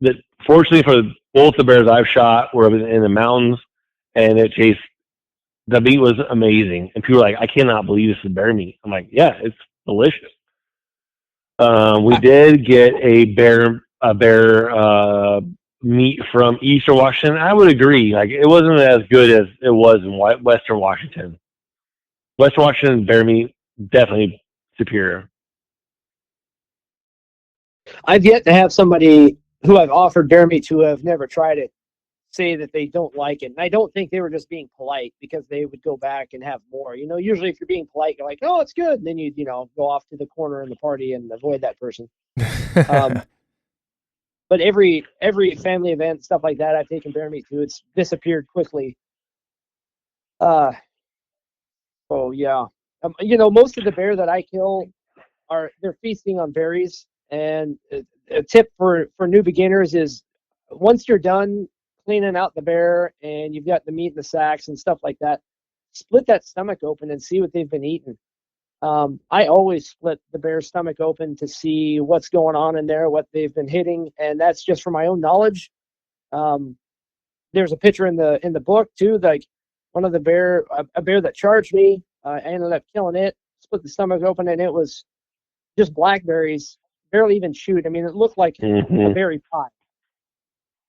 that. Fortunately for both the bears I've shot were in the mountains, and the meat was amazing. And people are like, I cannot believe this is bear meat. I'm like, yeah, it's delicious. We did get a bear meat from Eastern Washington. I would agree. Like, it wasn't as good as it was in Western Washington. Western Washington bear meat definitely superior. I've yet to have somebody who I've offered bear meat to have never tried it say that they don't like it. And I don't think they were just being polite, because they would go back and have more. You know, usually if you're being polite, you're like, oh, it's good. And then you go off to the corner in the party and avoid that person. But every family event, stuff like that, I've taken bear meat to. It's disappeared quickly. Oh yeah. Most of the bear that I kill they're feasting on berries. And a tip for new beginners is, once you're done cleaning out the bear and you've got the meat in the sacks and stuff like that, split that stomach open and see what they've been eating. I always split the bear's stomach open to see what's going on in there, what they've been hitting, and that's just for my own knowledge. There's a picture in the book too, like one of a bear that charged me. I ended up killing it, split the stomach open, and it was just blackberries, barely even chewed. I mean, it looked like a berry pie,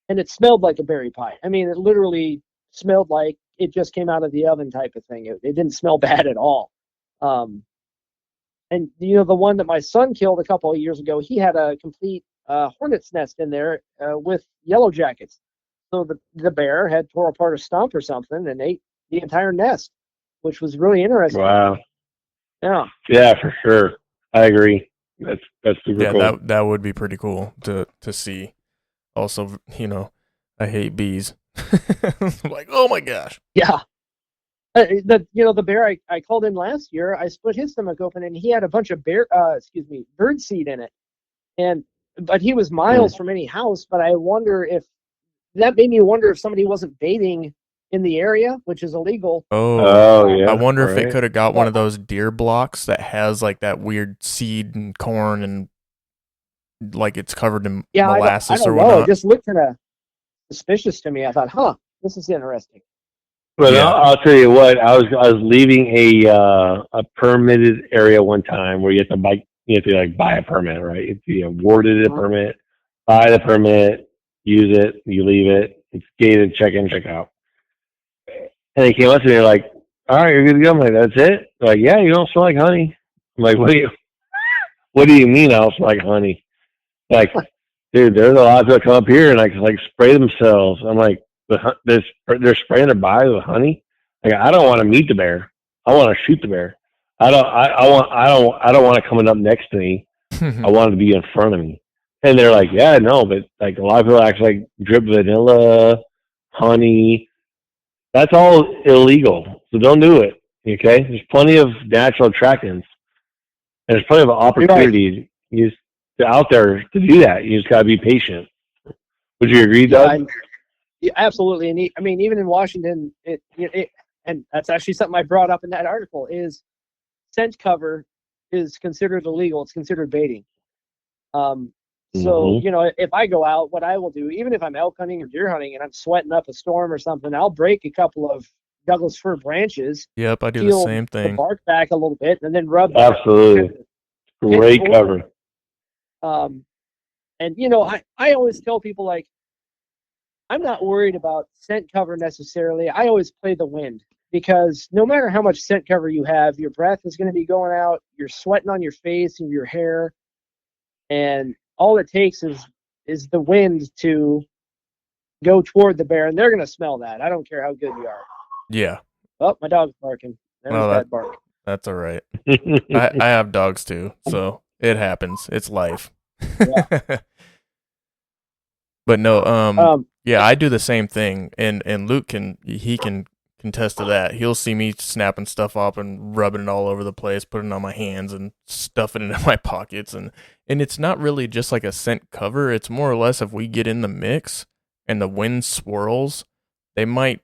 and it smelled like a berry pie. I mean, it literally smelled like it just came out of the oven type of thing. It didn't smell bad at all. And the one that my son killed a couple of years ago, he had a complete hornet's nest in there with yellow jackets. So the bear had tore apart a stump or something and ate the entire nest, which was really interesting. Wow. Yeah. Yeah, for sure. I agree. That's super cool. Yeah, that would be pretty cool to see. Also, I hate bees. I'm like, oh my gosh. Yeah. The bear I called in last year, I split his stomach open and he had a bunch of bird seed in it. But he was miles from any house, but I wonder if that made me wonder if somebody wasn't baiting in the area, which is illegal. Oh yeah. I wonder if it could have got one of those deer blocks that has like that weird seed and corn and like it's covered in molasses I don't or know. whatnot. It just looked kind of suspicious to me. I thought, this is interesting. But I'll tell you what, I was leaving a permitted area one time where you have to buy a permit, right? You awarded a permit, buy the permit, use it, you leave it, it's gated, check in, check out. And they came up to me like, all right, you're good to go. I'm like, that's it? They're like, yeah, you don't smell like honey. I'm like, what do you mean I don't smell like honey? Like, dude, there's a lot of people that come up here and like spray themselves. I'm like, they're spraying their bodies with honey. Like, I don't want to meet the bear. I want to shoot the bear. I don't want it coming up next to me. I want it to be in front of me. And they're like, yeah, no, but like a lot of people actually like drip vanilla, honey. That's all illegal. So don't do it. Okay? There's plenty of natural attractants. And there's plenty of opportunities out there to do that. You just gotta be patient. Would you agree, Doug? Yeah, absolutely. And I mean, even in Washington, and that's actually something I brought up in that article, is scent cover is considered illegal. It's considered baiting. So, if I go out, what I will do, even if I'm elk hunting or deer hunting and I'm sweating up a storm or something, I'll break a couple of Douglas fir branches. Yep, I do the same thing. The bark back a little bit and then rub. Absolutely. Great cover. And, I always tell people, like, I'm not worried about scent cover necessarily. I always play the wind because no matter how much scent cover you have, your breath is going to be going out. You're sweating on your face and your hair. And all it takes is the wind to go toward the bear, and they're going to smell that. I don't care how good you are. Yeah. Oh, my dog's barking. That bark. That's all right. I have dogs too, so it happens. It's life. Yeah. But no, yeah, I do the same thing, and Luke can contest to that. He'll see me snapping stuff up and rubbing it all over the place, putting it on my hands and stuffing it in my pockets, and it's not really just like a scent cover. It's more or less if we get in the mix and the wind swirls, they might,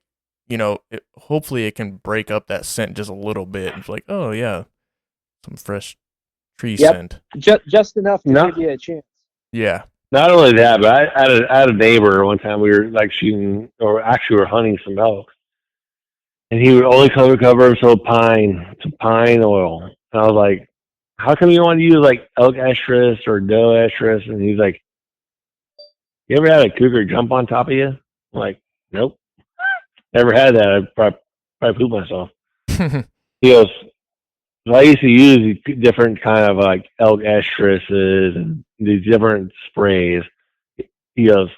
hopefully it can break up that scent just a little bit. It's like, oh yeah, some fresh tree scent. Just enough to give you a chance. Yeah. Not only that, but I had a neighbor one time. We were like shooting, or actually we're hunting some elk, and he would only cover himself with pine oil. And I was like, how come you don't want to use like elk estrus or doe estrus? And he's like, you ever had a cougar jump on top of you? I'm like, nope, never had that. I'd probably poop myself. He goes, well, I used to use different kind of like elk estruses and these different sprays. He goes,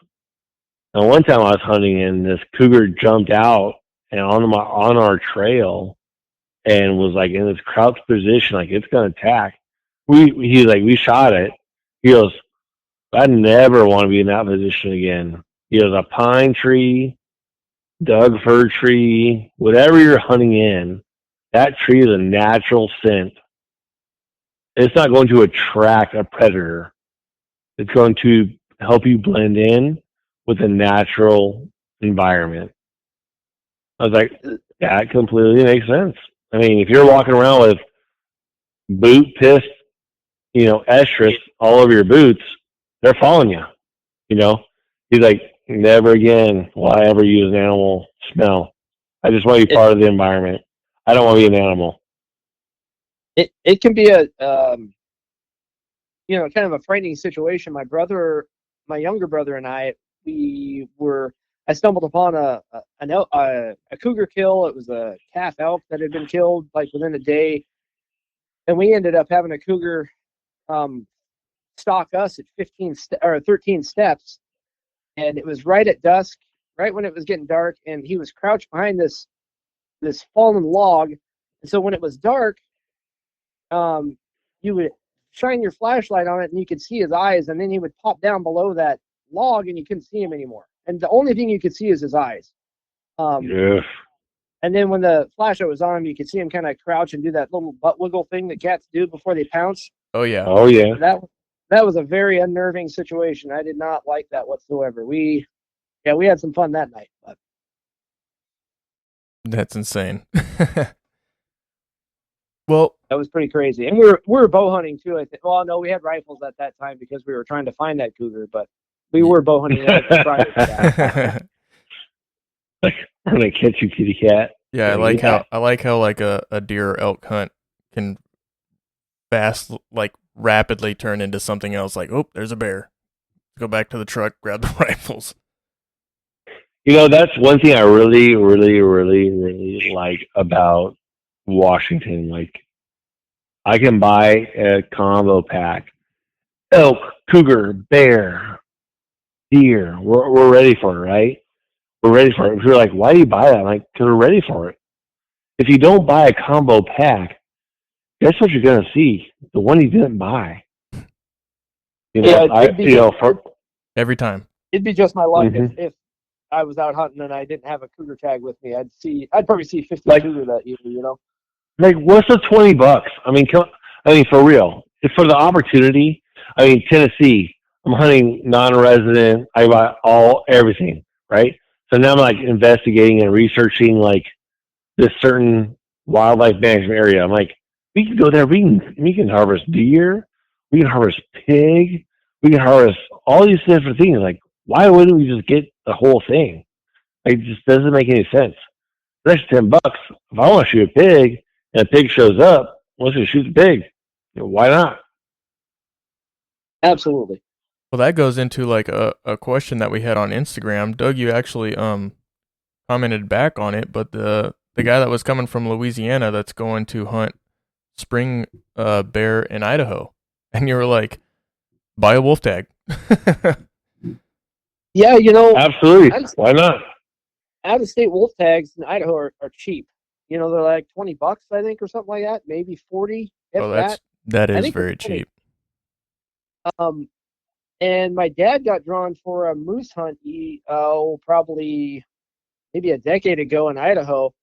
and one time I was hunting and this cougar jumped out and on our trail and was like in this crouch position, like it's gonna attack. We shot it. He goes, I never want to be in that position again. He goes, a pine tree, Doug fir tree, whatever you're hunting in, that tree is a natural scent. It's not going to attract a predator. It's going to help you blend in with a natural environment. I was like, That completely makes sense. I mean, if you're walking around with boot piss, estrus all over your boots, they're following you. He's like, never again will I ever use an animal smell. I just want to be part of the environment. I don't want to be an animal. It can be a kind of a frightening situation. My younger brother and I stumbled upon a cougar kill. It was a calf elk that had been killed like within a day, and we ended up having a cougar stalk us at 13 steps, and it was right at dusk, right when it was getting dark, and he was crouched behind this fallen log. And so when it was dark, you would shine your flashlight on it and you could see his eyes, and then he would pop down below that log and you couldn't see him anymore. And the only thing you could see is his eyes. Yeah. And then when the flashlight was on him, you could see him kind of crouch and do that little butt wiggle thing that cats do before they pounce. Oh, yeah. Oh, yeah. That was a very unnerving situation. I did not like that whatsoever. We had some fun that night. But. That's insane. Well, that was pretty crazy. And we were bow hunting too, I think. Well, no, we had rifles at that time because we were trying to find that cougar, but we were bow hunting prior to that. I'm gonna catch you, kitty cat. Yeah, I like how like a deer or elk hunt can rapidly turn into something else. Like, oh, there's a bear. Go back to the truck, grab the rifles. That's one thing I really, really, really, really like about Washington. Like, I can buy a combo pack: elk, cougar, bear, deer. We're ready for it, right? We're ready for it. If you're like, why do you buy that? I'm like, because we're ready for it. If you don't buy a combo pack, guess what you're gonna see? The one you didn't buy. Every time. It'd be just my luck if I was out hunting and I didn't have a cougar tag with me. I'd probably see 50 cougar that year. Like, what's the $20? I mean, for real. It's for the opportunity. I mean, Tennessee. I'm hunting non-resident. I buy everything, right? So now I'm like investigating and researching like this certain wildlife management area. I'm like, we can go there. We can harvest deer. We can harvest pig. We can harvest all these different things. Like, why wouldn't we just get the whole thing? Like, it just doesn't make any sense. The next $10. If I want to shoot a pig and a pig shows up, let's just shoot the pig. Why not? Absolutely. Well, that goes into like a question that we had on Instagram. Doug, you actually commented back on it, but the guy that was coming from Louisiana that's going to hunt spring bear in Idaho, and you were like, buy a wolf tag. Yeah, absolutely. Why not? Out of state wolf tags in Idaho are cheap. They're like $20, I think, or something like that. Maybe 40. That is very cheap. And my dad got drawn for a moose hunt. Probably maybe a decade ago in Idaho,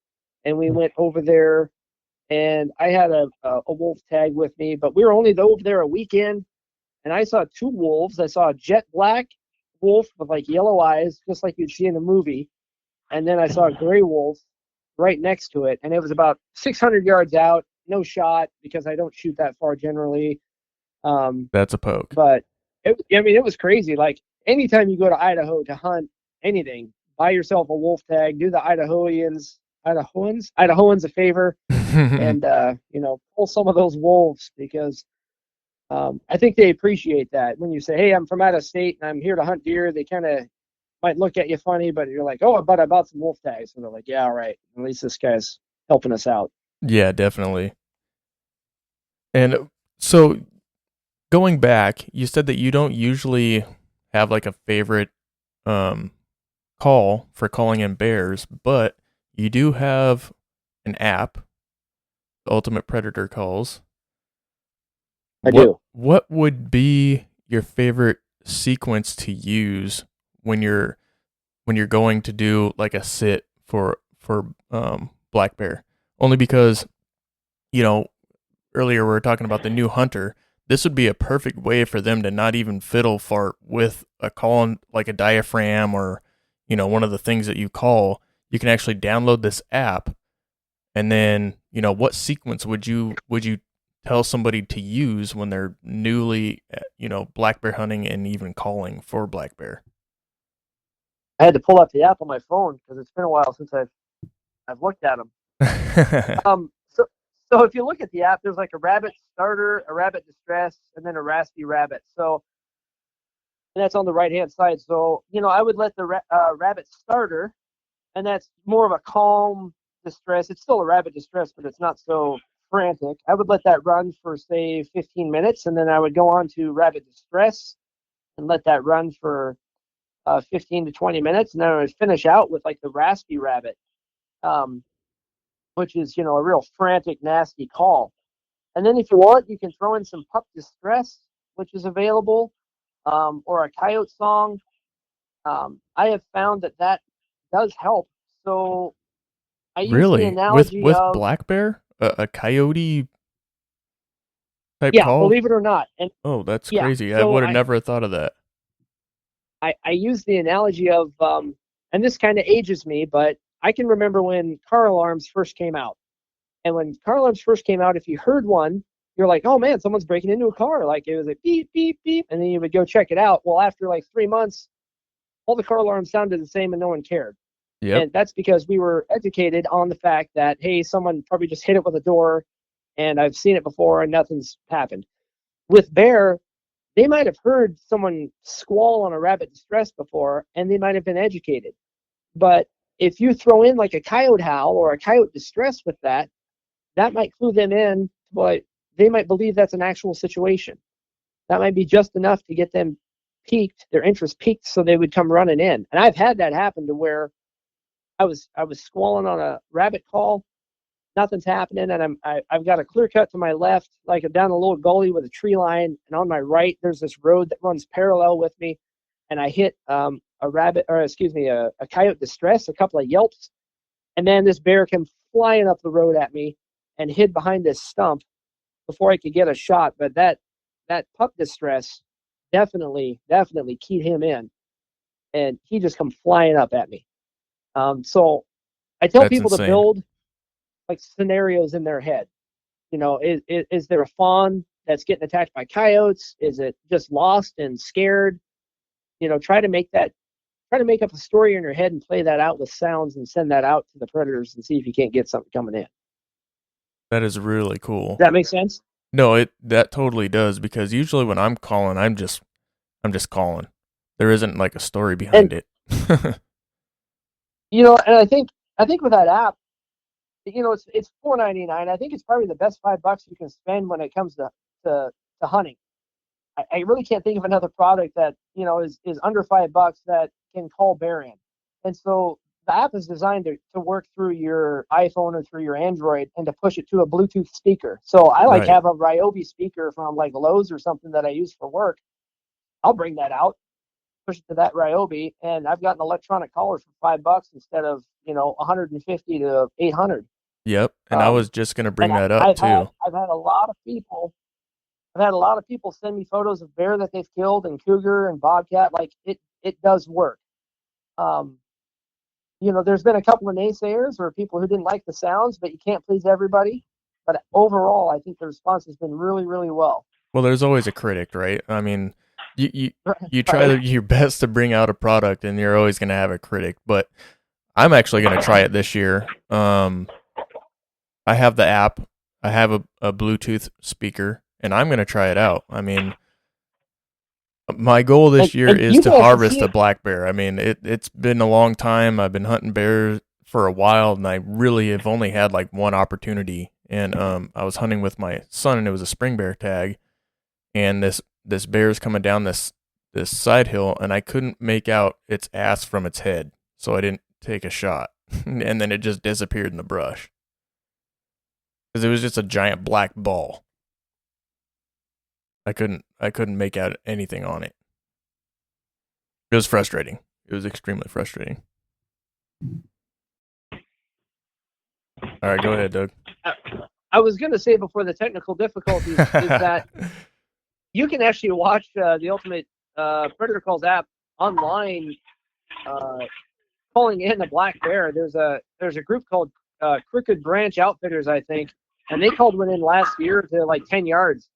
and we went over there. And I had a wolf tag with me, but we were only over there a weekend. And I saw two wolves. I saw a jet black wolf with like yellow eyes, just like you'd see in a movie. And then I saw a gray wolf right next to it. And it was about 600 yards out, no shot, because I don't shoot that far generally. That's a poke. But, it was crazy. Like, anytime you go to Idaho to hunt anything, buy yourself a wolf tag, do the Idahoans a favor, and, pull some of those wolves, because I think they appreciate that. When you say, hey, I'm from out of state and I'm here to hunt deer, they kind of might look at you funny, but you're like, oh, but I bought some wolf tags. And they're like, yeah, all right. At least this guy's helping us out. Yeah, definitely. And so going back, you said that you don't usually have like a favorite call for calling in bears, but you do have an app, Ultimate Predator Calls. I do. What would be your favorite sequence to use when you're going to do like a sit for black bear? Only because, earlier we were talking about the new hunter. This would be a perfect way for them to not even fiddle fart with a call, like a diaphragm or, one of the things that you call. You can actually download this app And then, what sequence would you tell somebody to use when they're newly, black bear hunting and even calling for black bear? I had to pull up the app on my phone because it's been a while since I've looked at them. So if you look at the app, there's like a rabbit starter, a rabbit distress, and then a raspy rabbit. So, and that's on the right hand side. So, I would let the rabbit starter, and that's more of a calm distress. It's still a rabbit distress, but it's not so frantic. I would let that run for say 15 minutes, and then I would go on to rabbit distress and let that run for 15 to 20 minutes, and then I would finish out with like the raspy rabbit, which is a real frantic, nasty call. And then if you want, you can throw in some pup distress, which is available, or a coyote song. I have found that does help. So I use the Really? analogy With of black bear, a coyote type yeah, call? believe it or not. And Oh, that's yeah, crazy. I so would have never thought of that. I use the analogy of, and this kind of ages me, but I can remember when car alarms first came out. And when car alarms first came out, if you heard one, you're like, oh man, someone's breaking into a car. Like it was like beep, beep, beep. And then you would go check it out. Well, after like 3 months, all the car alarms sounded the same and no one cared. Yep. And that's because we were educated on the fact that, hey, someone probably just hit it with a door and I've seen it before and nothing's happened. With bear, they might have heard someone squall on a rabbit distress before and they might have been educated. But if you throw in like a coyote howl or a coyote distress with that might clue them in, but they might believe that's an actual situation. That might be just enough to get them piqued, their interest piqued, so they would come running in. And I've had that happen to where I was squalling on a rabbit call, nothing's happening, and I've got a clear cut to my left, like down a little gully with a tree line, and on my right there's this road that runs parallel with me, and I hit a coyote distress, a couple of yelps, and then this bear came flying up the road at me and hid behind this stump before I could get a shot. But that pup distress definitely keyed him in, and he just come flying up at me. So I tell people insane. to build like scenarios in their head. Is there a fawn that's getting attacked by coyotes? Is it just lost and scared? Try to make up a story in your head and play that out with sounds and send that out to the predators and see if you can't get something coming in. That is really cool. Does that make sense? No, that totally does, because usually when I'm calling, I'm just calling. There isn't like a story behind it. And I think with that app, it's $4.99. I think it's probably the best $5 you can spend when it comes to hunting. I really can't think of another product that is under $5 that can call bear in. And so the app is designed to work through your iPhone or through your Android and to push it to a Bluetooth speaker. So I Right. have a Ryobi speaker from like Lowe's or something that I use for work. I'll bring that out, push it to that Ryobi, and I've got an electronic collar for $5 instead of 150 to 800. Yep. And I was just gonna bring that up I've too. had a lot of people. I've had a lot of people send me photos of bear that they've killed and cougar and bobcat. Like it does work. There's been a couple of naysayers or people who didn't like the sounds, but you can't please everybody. But overall, I think the response has been really, really well. Well, there's always a critic, right? I mean, you try your best to bring out a product, and you're always going to have a critic. But I'm actually going to try it this year. I have the app. I have a Bluetooth speaker, and I'm going to try it out. I mean, my goal this year is to harvest a black bear. I mean, it's been a long time. I've been hunting bears for a while, and I really have only had like one opportunity. And I was hunting with my son, and it was a spring bear tag. And this bear's coming down this side hill, and I couldn't make out its ass from its head, so I didn't take a shot. And then it just disappeared in the brush because it was just a giant black ball. I couldn't make out anything on it. It was frustrating. It was extremely frustrating. All right, go ahead, Doug. I was going to say before the technical difficulties is that you can actually watch the Ultimate Predator Calls app online, calling in a black bear. There's a group called Crooked Branch Outfitters, I think, and they called one in last year to like 10 yards,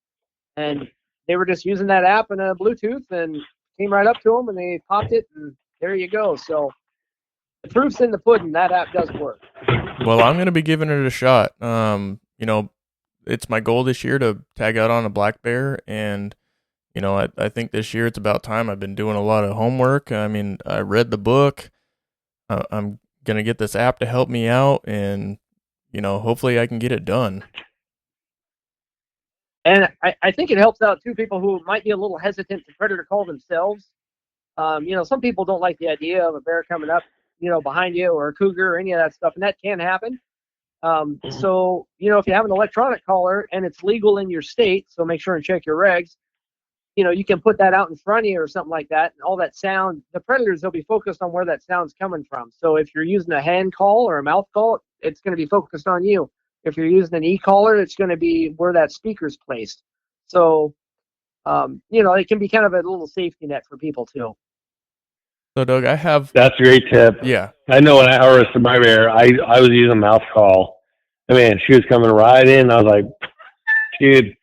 and they were just using that app and a Bluetooth, and came right up to them, and they popped it, and there you go. So the proof's in the pudding. That app does work. Well, I'm gonna be giving it a shot. It's my goal this year to tag out on a black bear, and I think this year it's about time. I've been doing a lot of homework. I mean, I read the book. I'm gonna get this app to help me out, and hopefully I can get it done. And I think it helps out too people who might be a little hesitant to predator call themselves. Some people don't like the idea of a bear coming up, behind you, or a cougar, or any of that stuff, and that can happen. So, if you have an electronic caller and it's legal in your state, so make sure and check your regs, you can put that out in front of you or something like that, and all that sound, the predators, they'll be focused on where that sound's coming from. So if you're using a hand call or a mouth call, it's going to be focused on you. If you're using an e-caller, it's going to be where that speaker's placed. So, it can be kind of a little safety net for people too. So, Doug, That's a great tip. Yeah. I know when I harvested my bear, I was using a mouth call. I mean, she was coming right in. I was like, dude,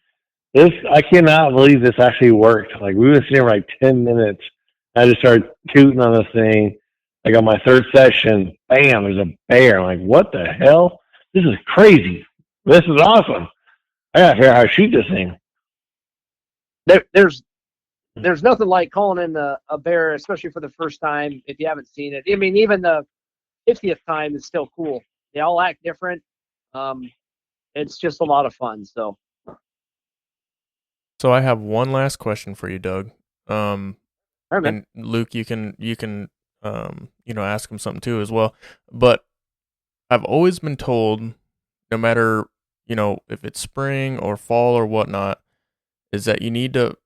I cannot believe this actually worked. Like, we were sitting for like 10 minutes. I just started tooting on this thing. I got my third session. Bam, there's a bear. I'm like, what the hell? This is crazy. This is awesome. I got to figure out how to shoot this thing. There's nothing like calling in a bear, especially for the first time, if you haven't seen it. I mean, even the 50th time is still cool. They all act different. It's just a lot of fun. So I have one last question for you, Doug. all right, man. And Luke, you can ask him something too as well. But I've always been told, no matter if it's spring or fall or whatnot, is that you need to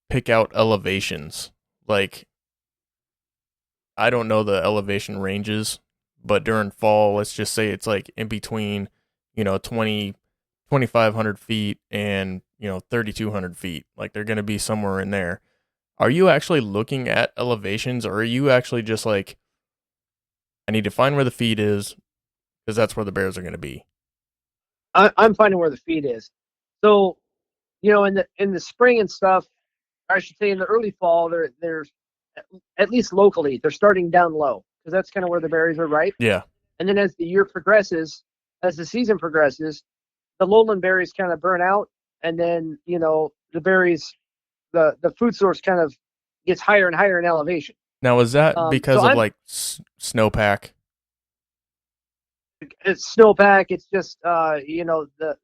pick out elevations. Like, I don't know the elevation ranges, but during fall, let's just say it's like in between 2,500 feet and 3,200 feet. Like, they're going to be somewhere in there. Are you actually looking at elevations, or are you actually just like, I need to find where the feed is because that's where the bears are going to be? I'm finding where the feed is. So, in the spring and stuff, I should say in the early fall, there's at least locally, they're starting down low because that's kind of where the berries are ripe. Yeah. And then as the year progresses, as the season progresses, the lowland berries kind of burn out, and then the berries, the food source kind of gets higher and higher in elevation. Now, is that because of like snowpack? It's snowpack. It's just the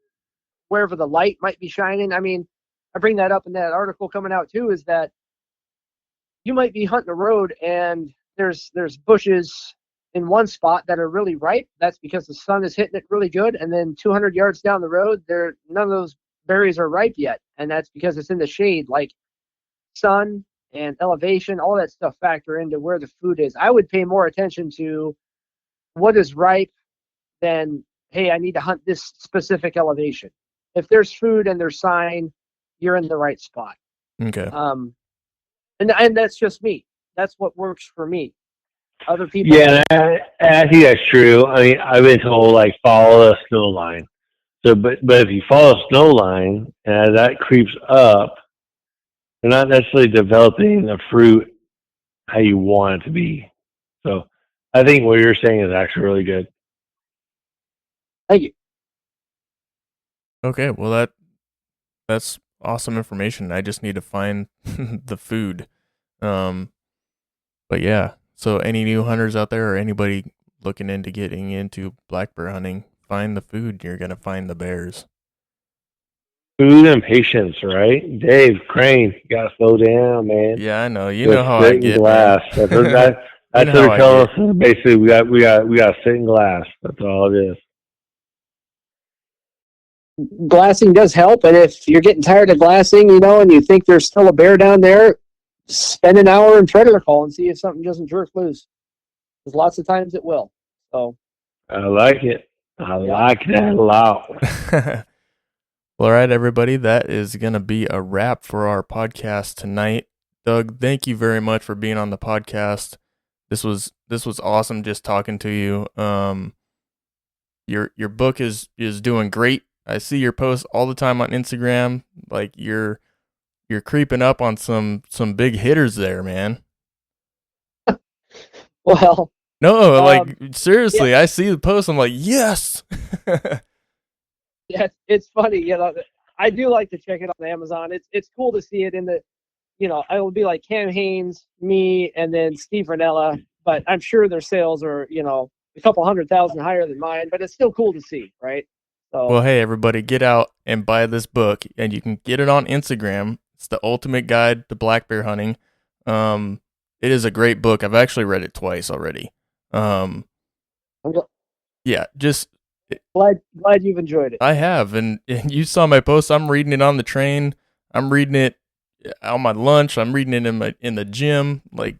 wherever the light might be shining. I mean, I bring that up in that article coming out too, is that you might be hunting a road and there's bushes in one spot that are really ripe. That's because the sun is hitting it really good. And then 200 yards down the road, none of those berries are ripe yet. And that's because it's in the shade. Like, sun and elevation, all that stuff factor into where the food is. I would pay more attention to what is ripe than, hey, I need to hunt this specific elevation. If there's food and there's sign, you're in the right spot. Okay. And that's just me. That's what works for me. Other people. Yeah, I think that's true. I mean, I've been told, like, follow the snow line. So, but if you follow a snow line and as that creeps up, they're not necessarily developing the fruit how you want it to be. So, I think what you're saying is actually really good. Thank you. Okay, well that's awesome information. I just need to find the food. But yeah, so any new hunters out there or anybody looking into getting into black bear hunting, find the food. You're gonna find the bears. Food and patience, right? Dave Crane, you gotta slow down, man. Yeah, I know. You know how I get. Glass. That's what they're telling us. Basically, we got to sit in glass. That's all it is. Glassing does help, and if you're getting tired of glassing, and you think there's still a bear down there, spend an hour in predator call and see if something doesn't jerk loose. Because lots of times it will. So I like it. I like that a lot. Well, all right, everybody, that is going to be a wrap for our podcast tonight. Doug, thank you very much for being on the podcast. This was awesome just talking to you. your book is doing great. I see your posts all the time on Instagram. Like you're creeping up on some big hitters there, man. Well, No, like yeah, seriously, I see the post. I'm like, yes. yeah, it's funny. I do like to check it on Amazon. It's cool to see it in the, it will be like Cam Hanes, me, and then Steve Ranella. But I'm sure their sales are, a couple 100,000 higher than mine. But it's still cool to see, right? So, Well, hey everybody, get out and buy this book, and you can get it on Instagram. It's the ultimate guide to black bear hunting. It is a great book. I've actually read it twice already. I'm Yeah, just glad you've enjoyed it. I have, and you saw my post. I'm reading it on the train. I'm reading it on my lunch. I'm reading it in the gym. Like,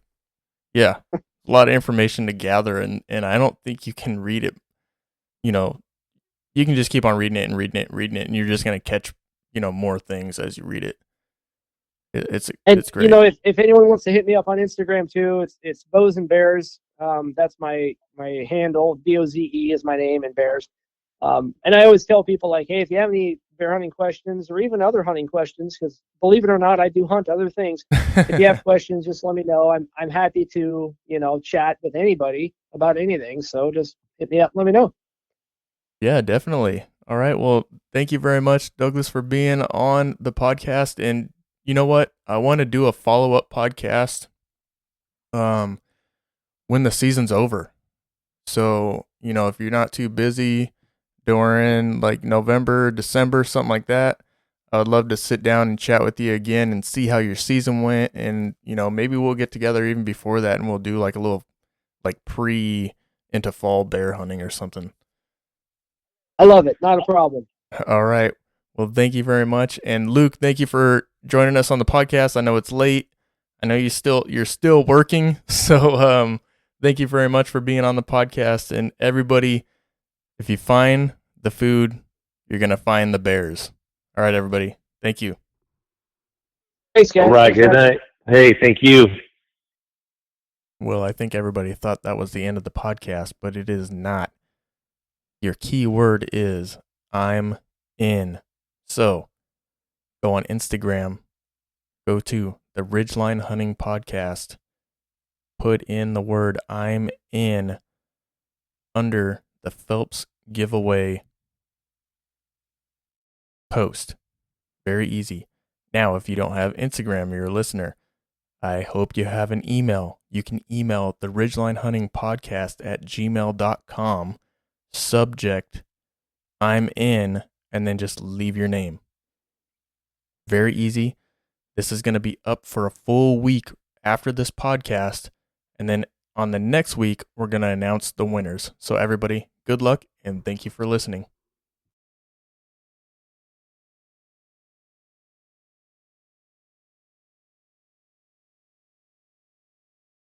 yeah, a lot of information to gather, and I don't think you can read it. You can just keep on reading it and reading it and reading it, and you're just gonna catch more things as you read it. It's great. If anyone wants to hit me up on Instagram too, it's Boze and Bears. That's my handle. Boze is my name, and Bears. And I always tell people, like, hey, if you have any bear hunting questions or even other hunting questions, because believe it or not, I do hunt other things. If you have questions, just let me know. I'm happy to chat with anybody about anything. So just hit me up, let me know. Yeah, definitely. All right. Well, thank you very much, Douglas, for being on the podcast. And you know what? I want to do a follow-up podcast when the season's over. So, if you're not too busy during like November, December, something like that, I would love to sit down and chat with you again and see how your season went. And, maybe we'll get together even before that and we'll do like a little like pre into fall bear hunting or something. I love it. Not a problem. All right. Well, thank you very much. And Luke, thank you for joining us on the podcast. I know it's late. I know you're still working. So thank you very much for being on the podcast. And everybody, if you find the food, you're going to find the bears. All right, everybody. Thank you. Thanks, guys. All right. Good night. Hey, thank you. Well, I think everybody thought that was the end of the podcast, but it is not. Your key word is I'm in. So go on Instagram, go to the Ridgeline Hunting Podcast, put in the word I'm in under the Phelps giveaway post. Very easy. Now, if you don't have Instagram, you're a listener, I hope you have an email. You can email the Ridgeline Hunting Podcast at gmail.com. Subject, I'm in, and then just leave your name. Very easy. This is going to be up for a full week after this podcast. And then on the next week, we're going to announce the winners. So everybody, good luck and thank you for listening.